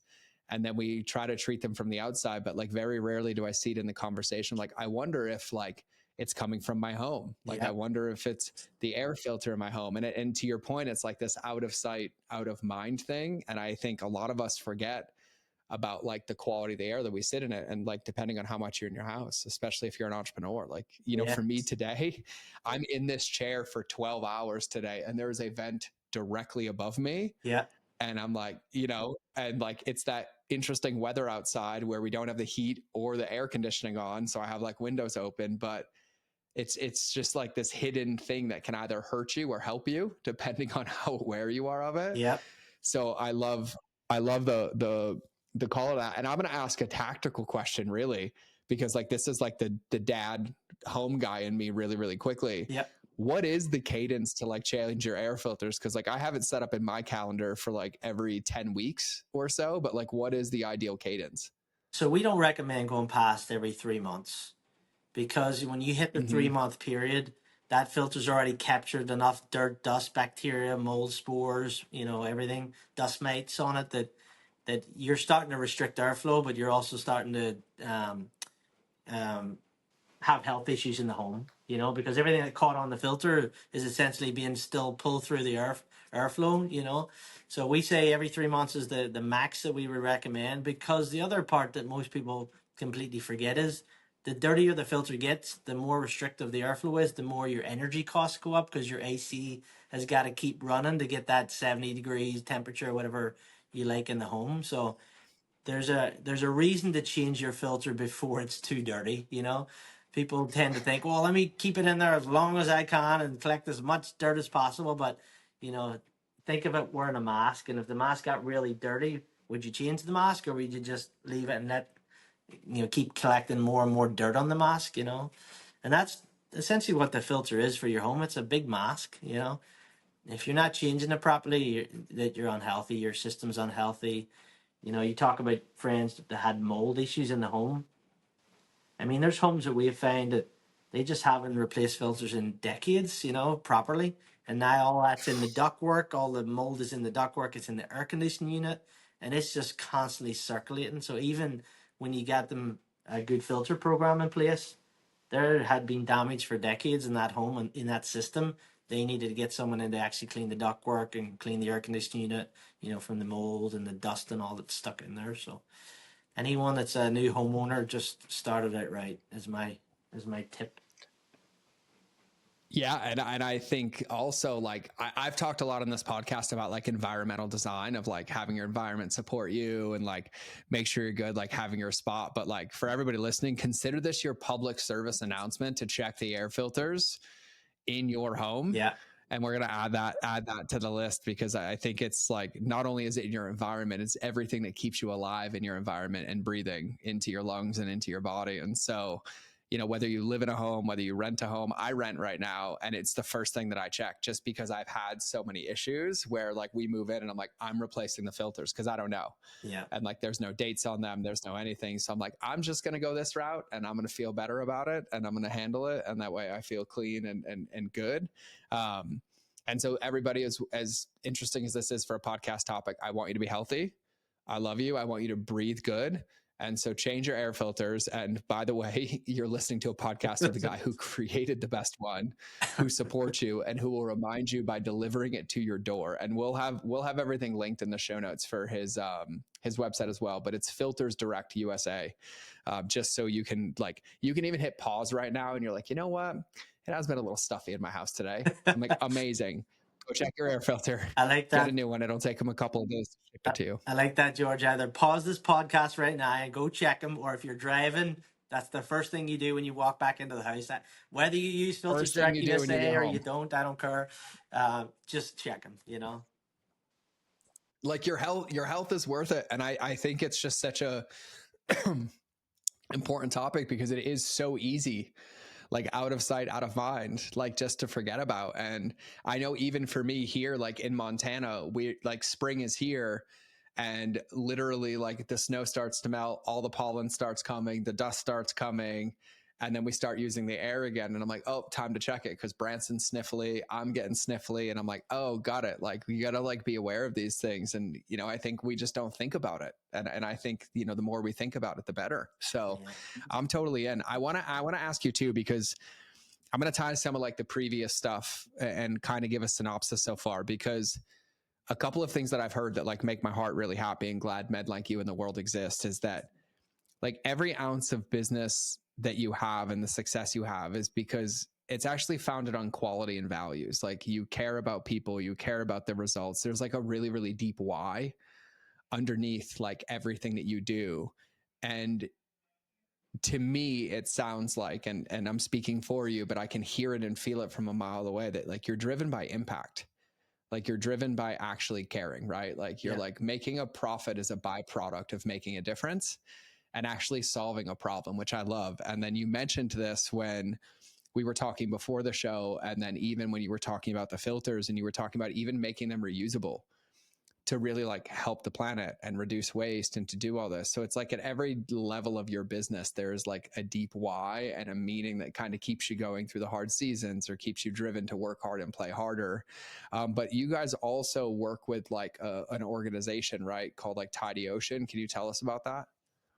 and then we try to treat them from the outside, but like very rarely do I see it in the conversation. Like, I wonder if like it's coming from my home. Like, I Yeah. wonder if it's the air filter in my home. And to your point, it's like this out of sight, out of mind thing. And I think a lot of us forget about like the quality of the air that we sit in it. And like, depending on how much you're in your house, especially if you're an entrepreneur, like, you know, Yeah. for me today, I'm in this chair for 12 hours today and there is a vent directly above me. Yeah. And I'm like, you know, and like, it's that interesting weather outside where we don't have the heat or the air conditioning on. So I have like windows open, but it's just like this hidden thing that can either hurt you or help you depending on how aware you are of it. Yeah. So I love the call of that. And I'm going to ask a tactical question really, because like, this is like the dad home guy in me really, really quickly. Yeah. What is the cadence to like change your air filters? Cause like I have it set up in my calendar for like every 10 weeks or so, but like, what is the ideal cadence? So we don't recommend going past every 3 months, because when you hit the Mm-hmm. 3 month period, that filter's already captured enough dirt, dust, bacteria, mold spores, everything, dust mites on it, that you're starting to restrict airflow, but you're also starting to um, have health issues in the home, because everything that caught on the filter is essentially being still pulled through the airflow. So we say every 3 months is the max that we would recommend, because the other part that most people completely forget is the dirtier the filter gets, the more restrictive the airflow is, the more your energy costs go up, because your AC has got to keep running to get that 70 degrees temperature, whatever you like in the home. So there's a reason to change your filter before it's too dirty. People tend to think, well, let me keep it in there as long as I can and collect as much dirt as possible. But you know, think of it wearing a mask, and if the mask got really dirty, would you change the mask, or would you just leave it and let keep collecting more and more dirt on the mask? And that's essentially what the filter is for your home. It's a big mask. If you're not changing it properly, you're unhealthy. Your system's unhealthy. You talk about friends that had mold issues in the home. I mean, there's homes that we have found that they just haven't replaced filters in decades, properly. And now all that's in the ductwork, all the mold is in the ductwork, it's in the air conditioning unit, and it's just constantly circulating. So even when you get them a good filter program in place, there had been damage for decades in that home and in that system. They needed to get someone in to actually clean the ductwork and clean the air conditioning unit, from the mold and the dust and all that's stuck in there. So anyone that's a new homeowner, just start it out right is my tip. Yeah. And I think also like I've talked a lot on this podcast about like environmental design of like having your environment support you and like make sure you're good, like having your spot. But like for everybody listening, consider this your public service announcement to check the air filters in your home. Yeah. And we're going to add that to the list, because I think it's like, not only is it in your environment, it's everything that keeps you alive in your environment and breathing into your lungs and into your body. And so, whether you live in a home, whether you rent a home, I rent right now. And it's the first thing that I check, just because I've had so many issues where like we move in and I'm like, I'm replacing the filters because I don't know. Yeah. And like, there's no dates on them. There's no anything. So I'm like, I'm just going to go this route and I'm going to feel better about it. And I'm going to handle it. And that way I feel clean and good. And so everybody, is as interesting as this is for a podcast topic, I want you to be healthy. I love you. I want you to breathe good. And so change your air filters. And by the way, you're listening to a podcast with a guy who created the best one, who supports you and who will remind you by delivering it to your door. And we'll have everything linked in the show notes for his website as well. But it's Filters Direct USA. Just so you can even hit pause right now and you're like, you know what? It has been a little stuffy in my house today. I'm like, amazing. Go check your air filter. I like Get a that. new one. It'll take them a couple of days to ship it to you. I like that, George. Either pause this podcast right now and go check them, or if you're driving, that's the first thing you do when you walk back into the house. Whether you use Filters First thing Direct you do when you get USA or you home. don't, I don't care. Just check them. Like your health is worth it. And I think it's just such a important topic, because it is so easy, like out of sight, out of mind, like just to forget about. And I know even for me here, like in Montana, we like spring is here, and literally like the snow starts to melt, all the pollen starts coming, the dust starts coming. And then we start using the air again. And I'm like, oh, time to check it because Branson's sniffly. I'm getting sniffly. And I'm like, oh, got it. Like, we got to like be aware of these things. And, I think we just don't think about it. And I think, the more we think about it, the better. So Yeah. I'm totally in. I want to ask you too, because I'm going to tie some of like the previous stuff and kind of give a synopsis so far, because a couple of things that I've heard that like make my heart really happy and glad men like you in the world exist is that like every ounce of business that you have and the success you have is because it's actually founded on quality and values. Like you care about people, you care about the results. There's like a really, really deep why underneath like everything that you do. And to me, it sounds like, and I'm speaking for you, but I can hear it and feel it from a mile away that like you're driven by impact. Like you're driven by actually caring, right? Like you're Yeah. like making a profit is a byproduct of making a difference and actually solving a problem, which I love. And then you mentioned this when we were talking before the show. And then even when you were talking about the filters and you were talking about even making them reusable to really like help the planet and reduce waste and to do all this. So it's like at every level of your business, there's like a deep why and a meaning that kind of keeps you going through the hard seasons or keeps you driven to work hard and play harder. But you guys also work with like an organization, right? Called like Tidy Ocean. Can you tell us about that?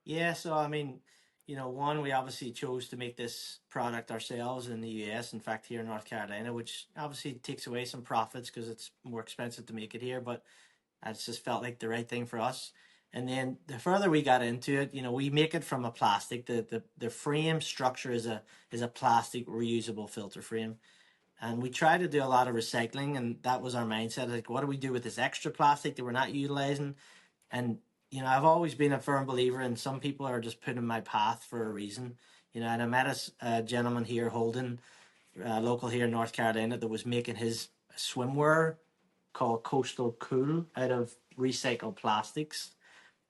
Yeah, so I mean, one, we obviously chose to make this product ourselves in the US, in fact, here in North Carolina, which obviously takes away some profits because it's more expensive to make it here, but it's just felt like the right thing for us. And then the further we got into it, we make it from a plastic. The frame structure is a plastic reusable filter frame. And we try to do a lot of recycling, and that was our mindset. Like, what do we do with this extra plastic that we're not utilizing? And I've always been a firm believer in some people are just put in my path for a reason. And I met a gentleman here, Holden, local here in North Carolina, that was making his swimwear called Coastal Cool out of recycled plastics.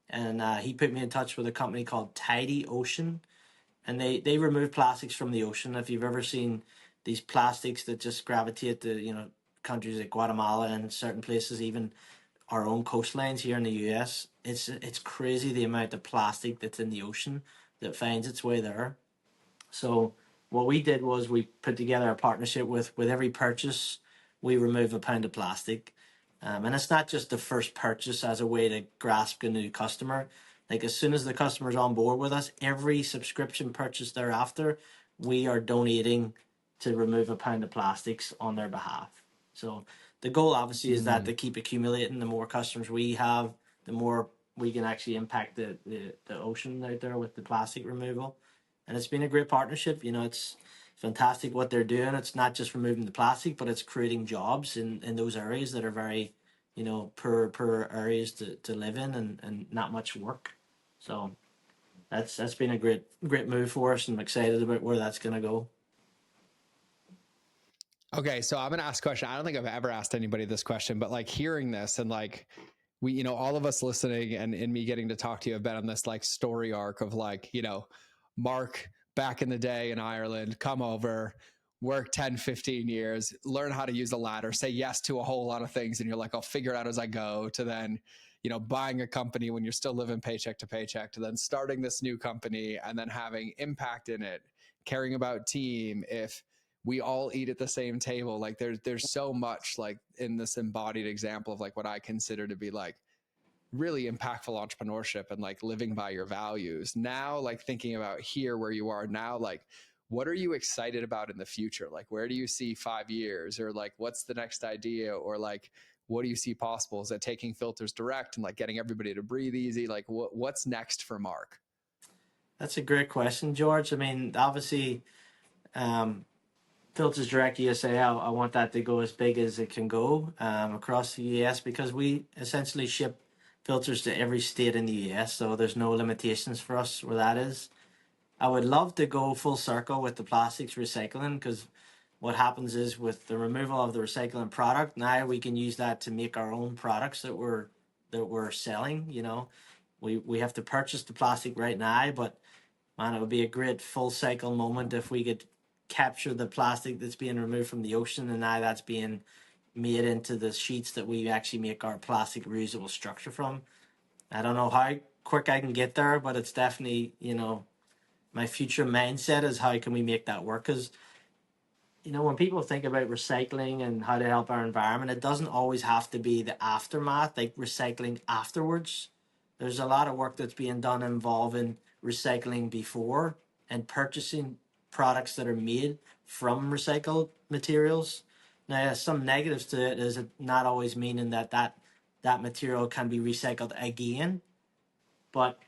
And he put me in touch with a company called Tidy Ocean, and they remove plastics from the ocean. If you've ever seen these plastics that just gravitate to countries like Guatemala and certain places, even our own coastlines here in the US, it's crazy the amount of plastic that's in the ocean that finds its way there. So what we did was we put together a partnership with every purchase we remove a pound of plastic, and it's not just the first purchase as a way to grasp a new customer. Like as soon as the customer's on board with us, every subscription purchase thereafter, we are donating to remove a pound of plastics on their behalf. So the goal obviously is that Mm. to keep accumulating. The more customers we have, the more we can actually impact the ocean out there with the plastic removal. And it's been a great partnership. It's fantastic what they're doing. It's not just removing the plastic, but it's creating jobs in those areas that are very, poor areas to live in, and not much work. So that's been a great move for us, and I'm excited about where that's gonna go. Okay, so I'm gonna ask a question. I don't think I've ever asked anybody this question, but like hearing this and like we, all of us listening and me getting to talk to you have been on this like story arc of like, Mark back in the day in Ireland, come over, work 10, 15 years, learn how to use a ladder, say yes to a whole lot of things. And you're like, I'll figure it out as I go, to then, buying a company when you're still living paycheck to paycheck, to then starting this new company and then having impact in it, caring about team. If we all eat at the same table, like there's so much like in this embodied example of like what I consider to be like really impactful entrepreneurship and like living by your values. Now, like thinking about here where you are now, like what are you excited about in the future? Like where do you see 5 years, or like what's the next idea, or like what do you see possible? Is it taking filters direct and like getting everybody to breathe easy? Like what's next for Mark? That's a great question, George. I mean, obviously, um, Filters Direct USA, I want that to go as big as it can go across the US, because we essentially ship filters to every state in the US. So there's no limitations for us where that is. I would love to go full circle with the plastics recycling, because what happens is with the removal of the recycling product, now we can use that to make our own products that we're selling. We have to purchase the plastic right now, but man, it would be a great full cycle moment if we could capture the plastic that's being removed from the ocean, and now that's being made into the sheets that we actually make our plastic reusable structure from. I don't know how quick I can get there, but it's definitely, my future mindset is how can we make that work? Because when people think about recycling and how to help our environment, it doesn't always have to be the aftermath, like recycling afterwards. There's a lot of work that's being done involving recycling before and purchasing products that are made from recycled materials. Now, some negatives to it is it not always meaning that material can be recycled again. But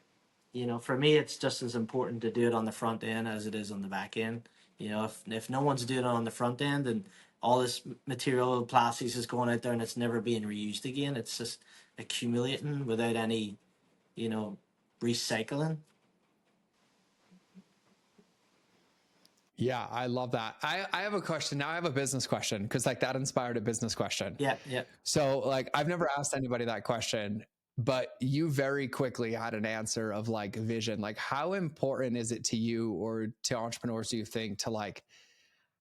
for me, it's just as important to do it on the front end as it is on the back end. If no one's doing it on the front end and all this material, plastics is going out there and it's never being reused again, it's just accumulating without any, you know, recycling. Yeah, I love that. I have a question. Now I have a business question because like that inspired a business question. Yeah, yeah. So like I've never asked anybody that question, but you very quickly had an answer of like vision. Like how important is it to you or to entrepreneurs do you think to like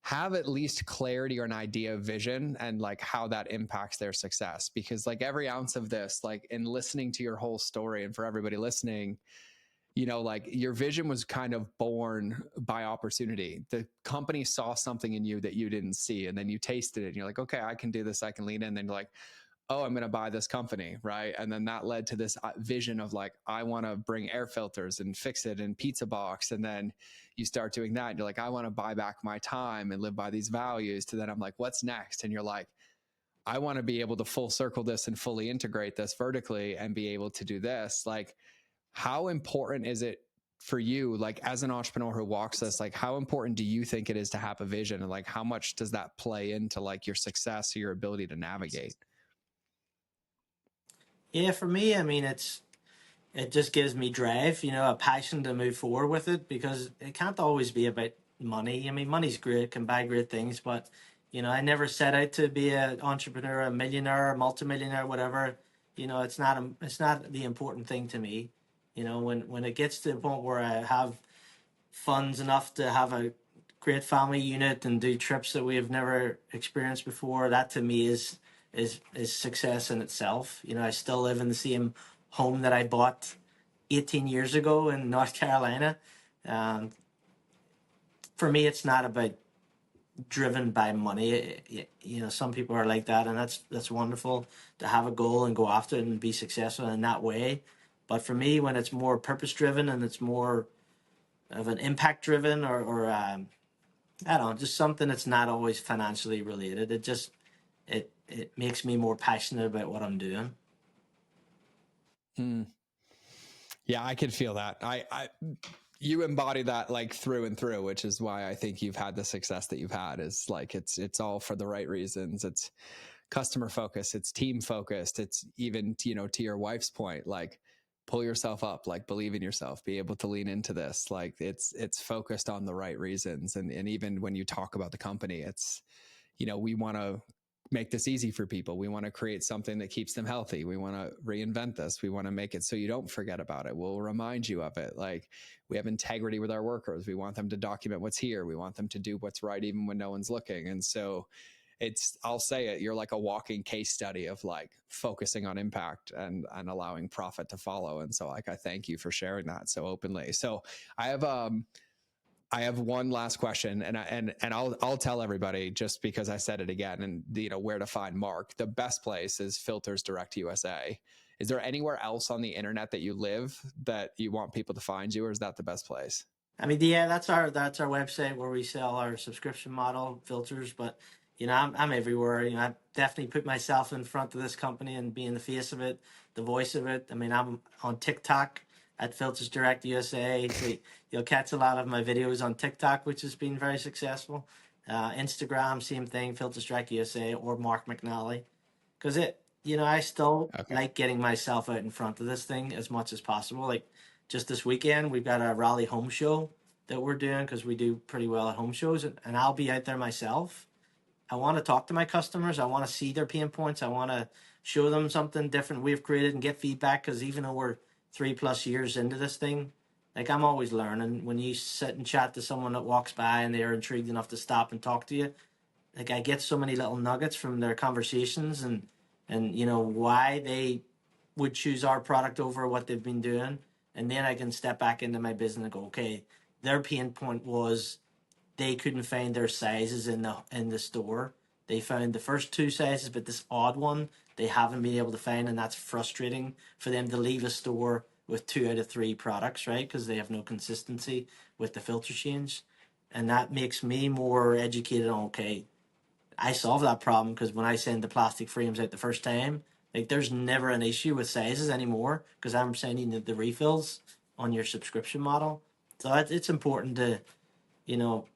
have at least clarity or an idea of vision and like how that impacts their success? Because like every ounce of this, like in listening to your whole story and for everybody listening, like your vision was kind of born by opportunity. The company saw something in you that you didn't see, and then you tasted it and you're like, okay, I can do this. I can lean in. And then you're like, oh, I'm going to buy this company. Right. And then that led to this vision of like, I want to bring air filters and fix it in pizza box. And then you start doing that. And you're like, I want to buy back my time and live by these values. To then I'm like, what's next? And you're like, I want to be able to full circle this and fully integrate this vertically and be able to do this. Like, how important is it for you, like as an entrepreneur who walks this, like how important do you think it is to have a vision, and like how much does that play into like your success or your ability to navigate? Yeah, for me, I mean, it just gives me drive, a passion to move forward with it because it can't always be about money. I mean, money's great, can buy great things, but I never set out to be an entrepreneur, a millionaire, a multimillionaire, whatever. It's not the important thing to me. When it gets to the point where I have funds enough to have a great family unit and do trips that we have never experienced before, that to me is success in itself. I still live in the same home that I bought 18 years ago in North Carolina. Um, for me, it's not about driven by money. Some people are like that, and that's wonderful to have a goal and go after it and be successful in that way. But for me, when it's more purpose driven and it's more of an impact driven or I don't know, just something that's not always financially related, it makes me more passionate about what I'm doing. Hmm. Yeah, I could feel that. You embody that like through and through, which is why I think you've had the success that you've had. Is like it's all for the right reasons. It's customer focused, it's team focused, it's even to your wife's point, like pull yourself up, like believe in yourself, be able to lean into this. Like it's focused on the right reasons. And even when you talk about the company, it's we want to make this easy for people. We want to create something that keeps them healthy. We want to reinvent this. We want to make it so you don't forget about it. We'll remind you of it. Like we have integrity with our workers. We want them to document what's here. We want them to do what's right even when no one's looking. And so I'll say it, you're like a walking case study of like focusing on impact and allowing profit to follow. And so like I thank you for sharing that so openly. So I have I have one last question, and I'll tell everybody just because I said it again, and where to find Mark. The best place is Filters Direct USA. Is there anywhere else on the internet that you live that you want people to find you, or is that the best place? I mean, yeah, that's our website where we sell our subscription model filters. But I'm everywhere. I definitely put myself in front of this company and being the face of it, the voice of it. I mean, I'm on TikTok at Filters Direct USA, so you'll catch a lot of my videos on TikTok, which has been very successful. Instagram, same thing, Filters Direct USA or Mark McNally, because I still Okay. like getting myself out in front of this thing as much as possible. Like just this weekend, we've got a rally home show that we're doing because we do pretty well at home shows, and I'll be out there myself. I want to talk to my customers. I want to see their pain points. I want to show them something different we've created and get feedback because even though we're 3+ years into this thing, like I'm always learning. When you sit and chat to someone that walks by and they're intrigued enough to stop and talk to you, like I get so many little nuggets from their conversations and why they would choose our product over what they've been doing, and then I can step back into my business and go, okay, their pain point was they couldn't find their sizes in the store. They found the first two sizes, but this odd one they haven't been able to find, and that's frustrating for them to leave a store with 2 out of 3 products, right? Because they have no consistency with the filter change, and that makes me more educated on, okay, I solve that problem because when I send the plastic frames out the first time, like there's never an issue with sizes anymore because I'm sending the refills on your subscription model. So it's important to, you know,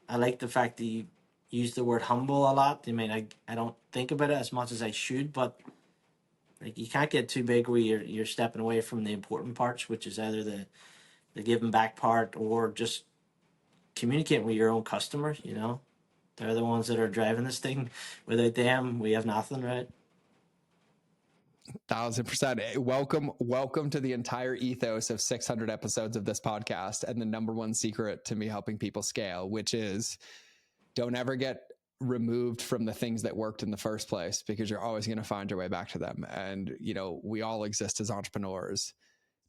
I like the fact that you use the word humble a lot. I mean, I don't think about it as much as I should, but like you can't get too big where you're stepping away from the important parts, which is either the giving back part or just communicating with your own customers, you know. They're the ones that are driving this thing. Without them, we have nothing, right? 1,000%. Welcome to the entire ethos of 600 episodes of this podcast and the number one secret to me helping people scale, which is don't ever get removed from the things that worked in the first place because you're always going to find your way back to them. And, you know, we all exist as entrepreneurs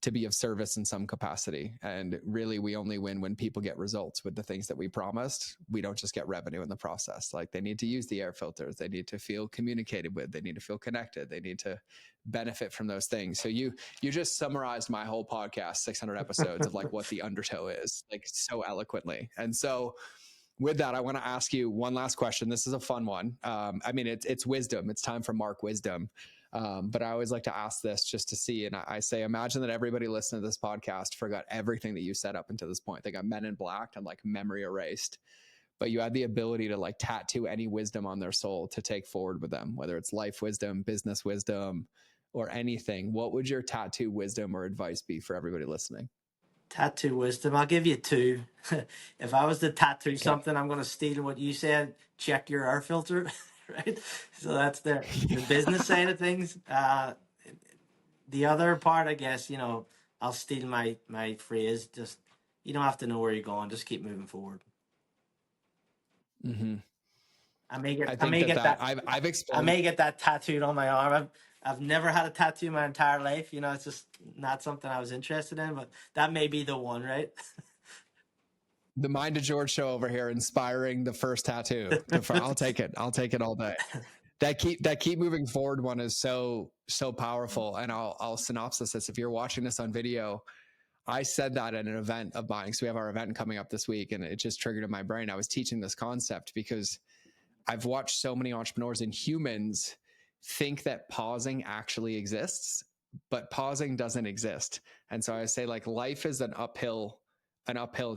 to be of service in some capacity. And really, we only win when people get results with the things that we promised. We don't just get revenue in the process. Like they need to use the air filters. They need to feel communicated with. They need to feel connected. They need to benefit from those things. So you just summarized my whole podcast, 600 episodes of like what the undertow is, like so eloquently. And so with that, I want to ask you one last question. This is a fun one. I mean, it's wisdom. It's time for Mark wisdom. But I always like to ask this just to see. And I say, imagine that everybody listening to this podcast forgot everything that you said up until this point. They got Men in Black and like memory erased. But you had the ability to like tattoo any wisdom on their soul to take forward with them, whether it's life wisdom, business wisdom, or anything. What would your tattoo wisdom or advice be for everybody listening? Tattoo wisdom. I'll give you 2. If I was to tattoo Okay. something, I'm going to steal what you said. Check your air filter, right? So that's the business side of things. The other part, I guess, you know, I'll steal my phrase. Just you don't have to know where you're going. Just keep moving forward. Mm-hmm. I may I get I think may that get that I've I experienced. may get that tattooed on my arm. I've never had a tattoo my entire life. You know, it's just not something I was interested in. But that may be the one, right? The Mind of George show over here, inspiring the first tattoo. I'll take it. I'll take it all day. That keep moving forward one is so powerful. And I'll synopsis this. If you're watching this on video, I said that at an event of mine. So we have our event coming up this week, and it just triggered in my brain. I was teaching this concept because I've watched so many entrepreneurs and humans think that pausing actually exists, but pausing doesn't exist. And so I say like life is an uphill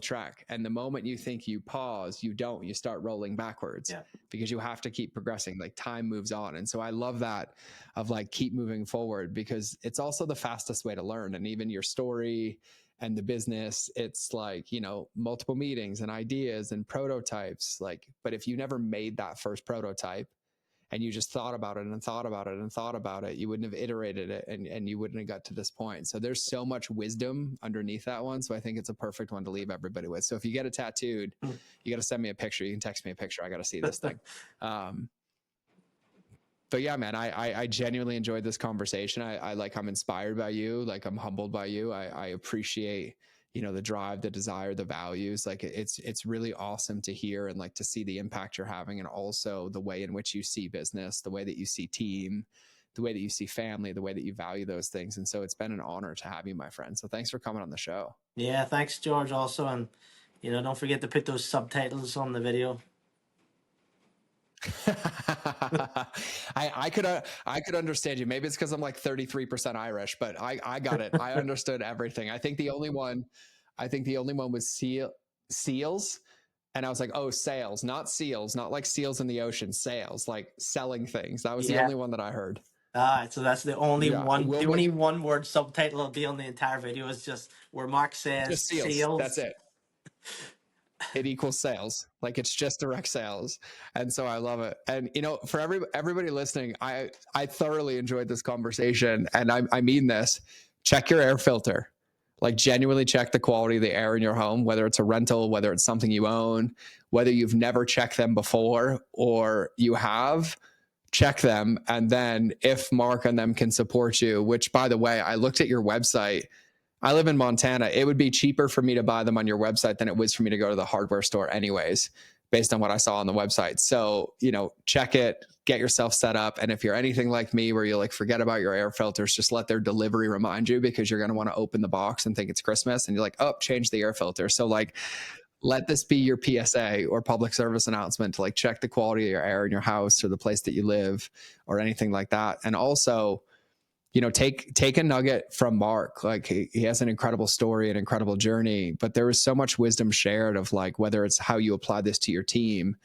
track. And the moment you think you pause, you don't, you start rolling backwards. Yeah. Because you have to keep progressing. Like time moves on. And so I love that of like keep moving forward because it's also the fastest way to learn. And even your story and the business, it's like, you know, multiple meetings and ideas and prototypes. Like, but if you never made that first prototype and you just thought about it and thought about it and thought about it, you wouldn't have iterated it and you wouldn't have got to this point. So there's so much wisdom underneath that one. So I think it's a perfect one to leave everybody with. So if you get it tattooed, you got to send me a picture. You can text me a picture. I got to see this thing. But yeah, man, I genuinely enjoyed this conversation. I'm inspired by you. Like I'm humbled by you. I appreciate, you know, the drive, the desire, the values. Like it's really awesome to hear and like to see the impact you're having, and also the way in which you see business, the way that you see team, the way that you see family, the way that you value those things. And so it's been an honor to have you, my friend. So thanks for coming on the show. Yeah, thanks, George. Also, and you know, don't forget to put those subtitles on the video. I could understand you. Maybe it's because I'm like 33% Irish, but I got it. I understood everything. I think the only one was seals. And I was like, oh, sales, not seals, not like seals in the ocean, sales, like selling things. That was the Yeah. only one that I heard. All right, so that's the only Yeah. the only one word subtitle will be on the entire video is just where Mark says Just seals. That's sales. it. It equals sales. Like it's just direct sales. And so I love it. And you know, for everybody listening, I thoroughly enjoyed this conversation. And I mean this. Check your air filter. Like genuinely check the quality of the air in your home, whether it's a rental, whether it's something you own, whether you've never checked them before or you have, check them. And then if Mark and them can support you, which by the way, I looked at your website. I live in Montana. It would be cheaper for me to buy them on your website than it was for me to go to the hardware store anyways, based on what I saw on the website. So, check it, get yourself set up. And if you're anything like me, where you like forget about your air filters, just let their delivery remind you, because you're going to want to open the box and think it's Christmas and you're like, oh, change the air filter. So like, let this be your PSA or public service announcement to like check the quality of your air in your house or the place that you live or anything like that. And also, take a nugget from Mark. Like he has an incredible story, an incredible journey, but there was so much wisdom shared of like, whether it's how you apply this to your team,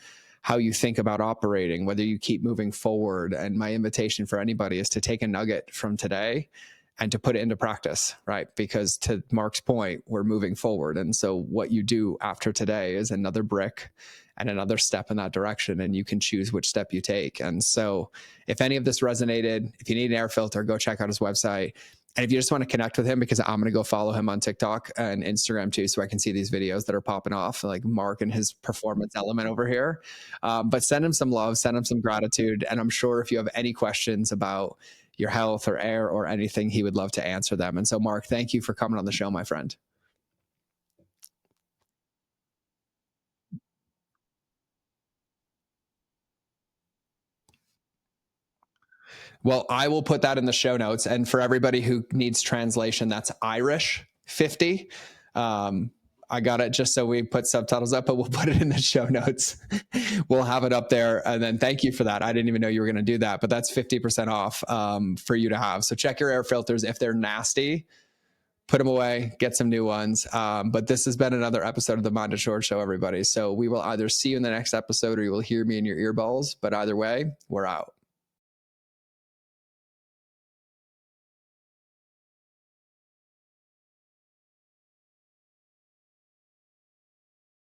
how you think about operating, whether you keep moving forward. And my invitation for anybody is to take a nugget from today and to put it into practice, right? Because to Mark's point, we're moving forward. And so what you do after today is another brick and another step in that direction, and you can choose which step you take. And so if any of this resonated, if you need an air filter, go check out his website. And if you just want to connect with him, because I'm going to go follow him on TikTok and Instagram too, so I can see these videos that are popping off, like Mark and his performance element over here. But send him some love, send him some gratitude. And I'm sure if you have any questions about your health or air or anything, he would love to answer them. And so, Mark, thank you for coming on the show, my friend. Well, I will put that in the show notes. And for everybody who needs translation, that's Irish 50. I got it just so we put subtitles up, but we'll put it in the show notes. We'll have it up there. And then thank you for that. I didn't even know you were going to do that, but that's 50% off for you to have. So check your air filters. If they're nasty, put them away, get some new ones. But this has been another episode of the Mind and Short Show, everybody. So we will either see you in the next episode or you will hear me in your earballs. But either way, we're out.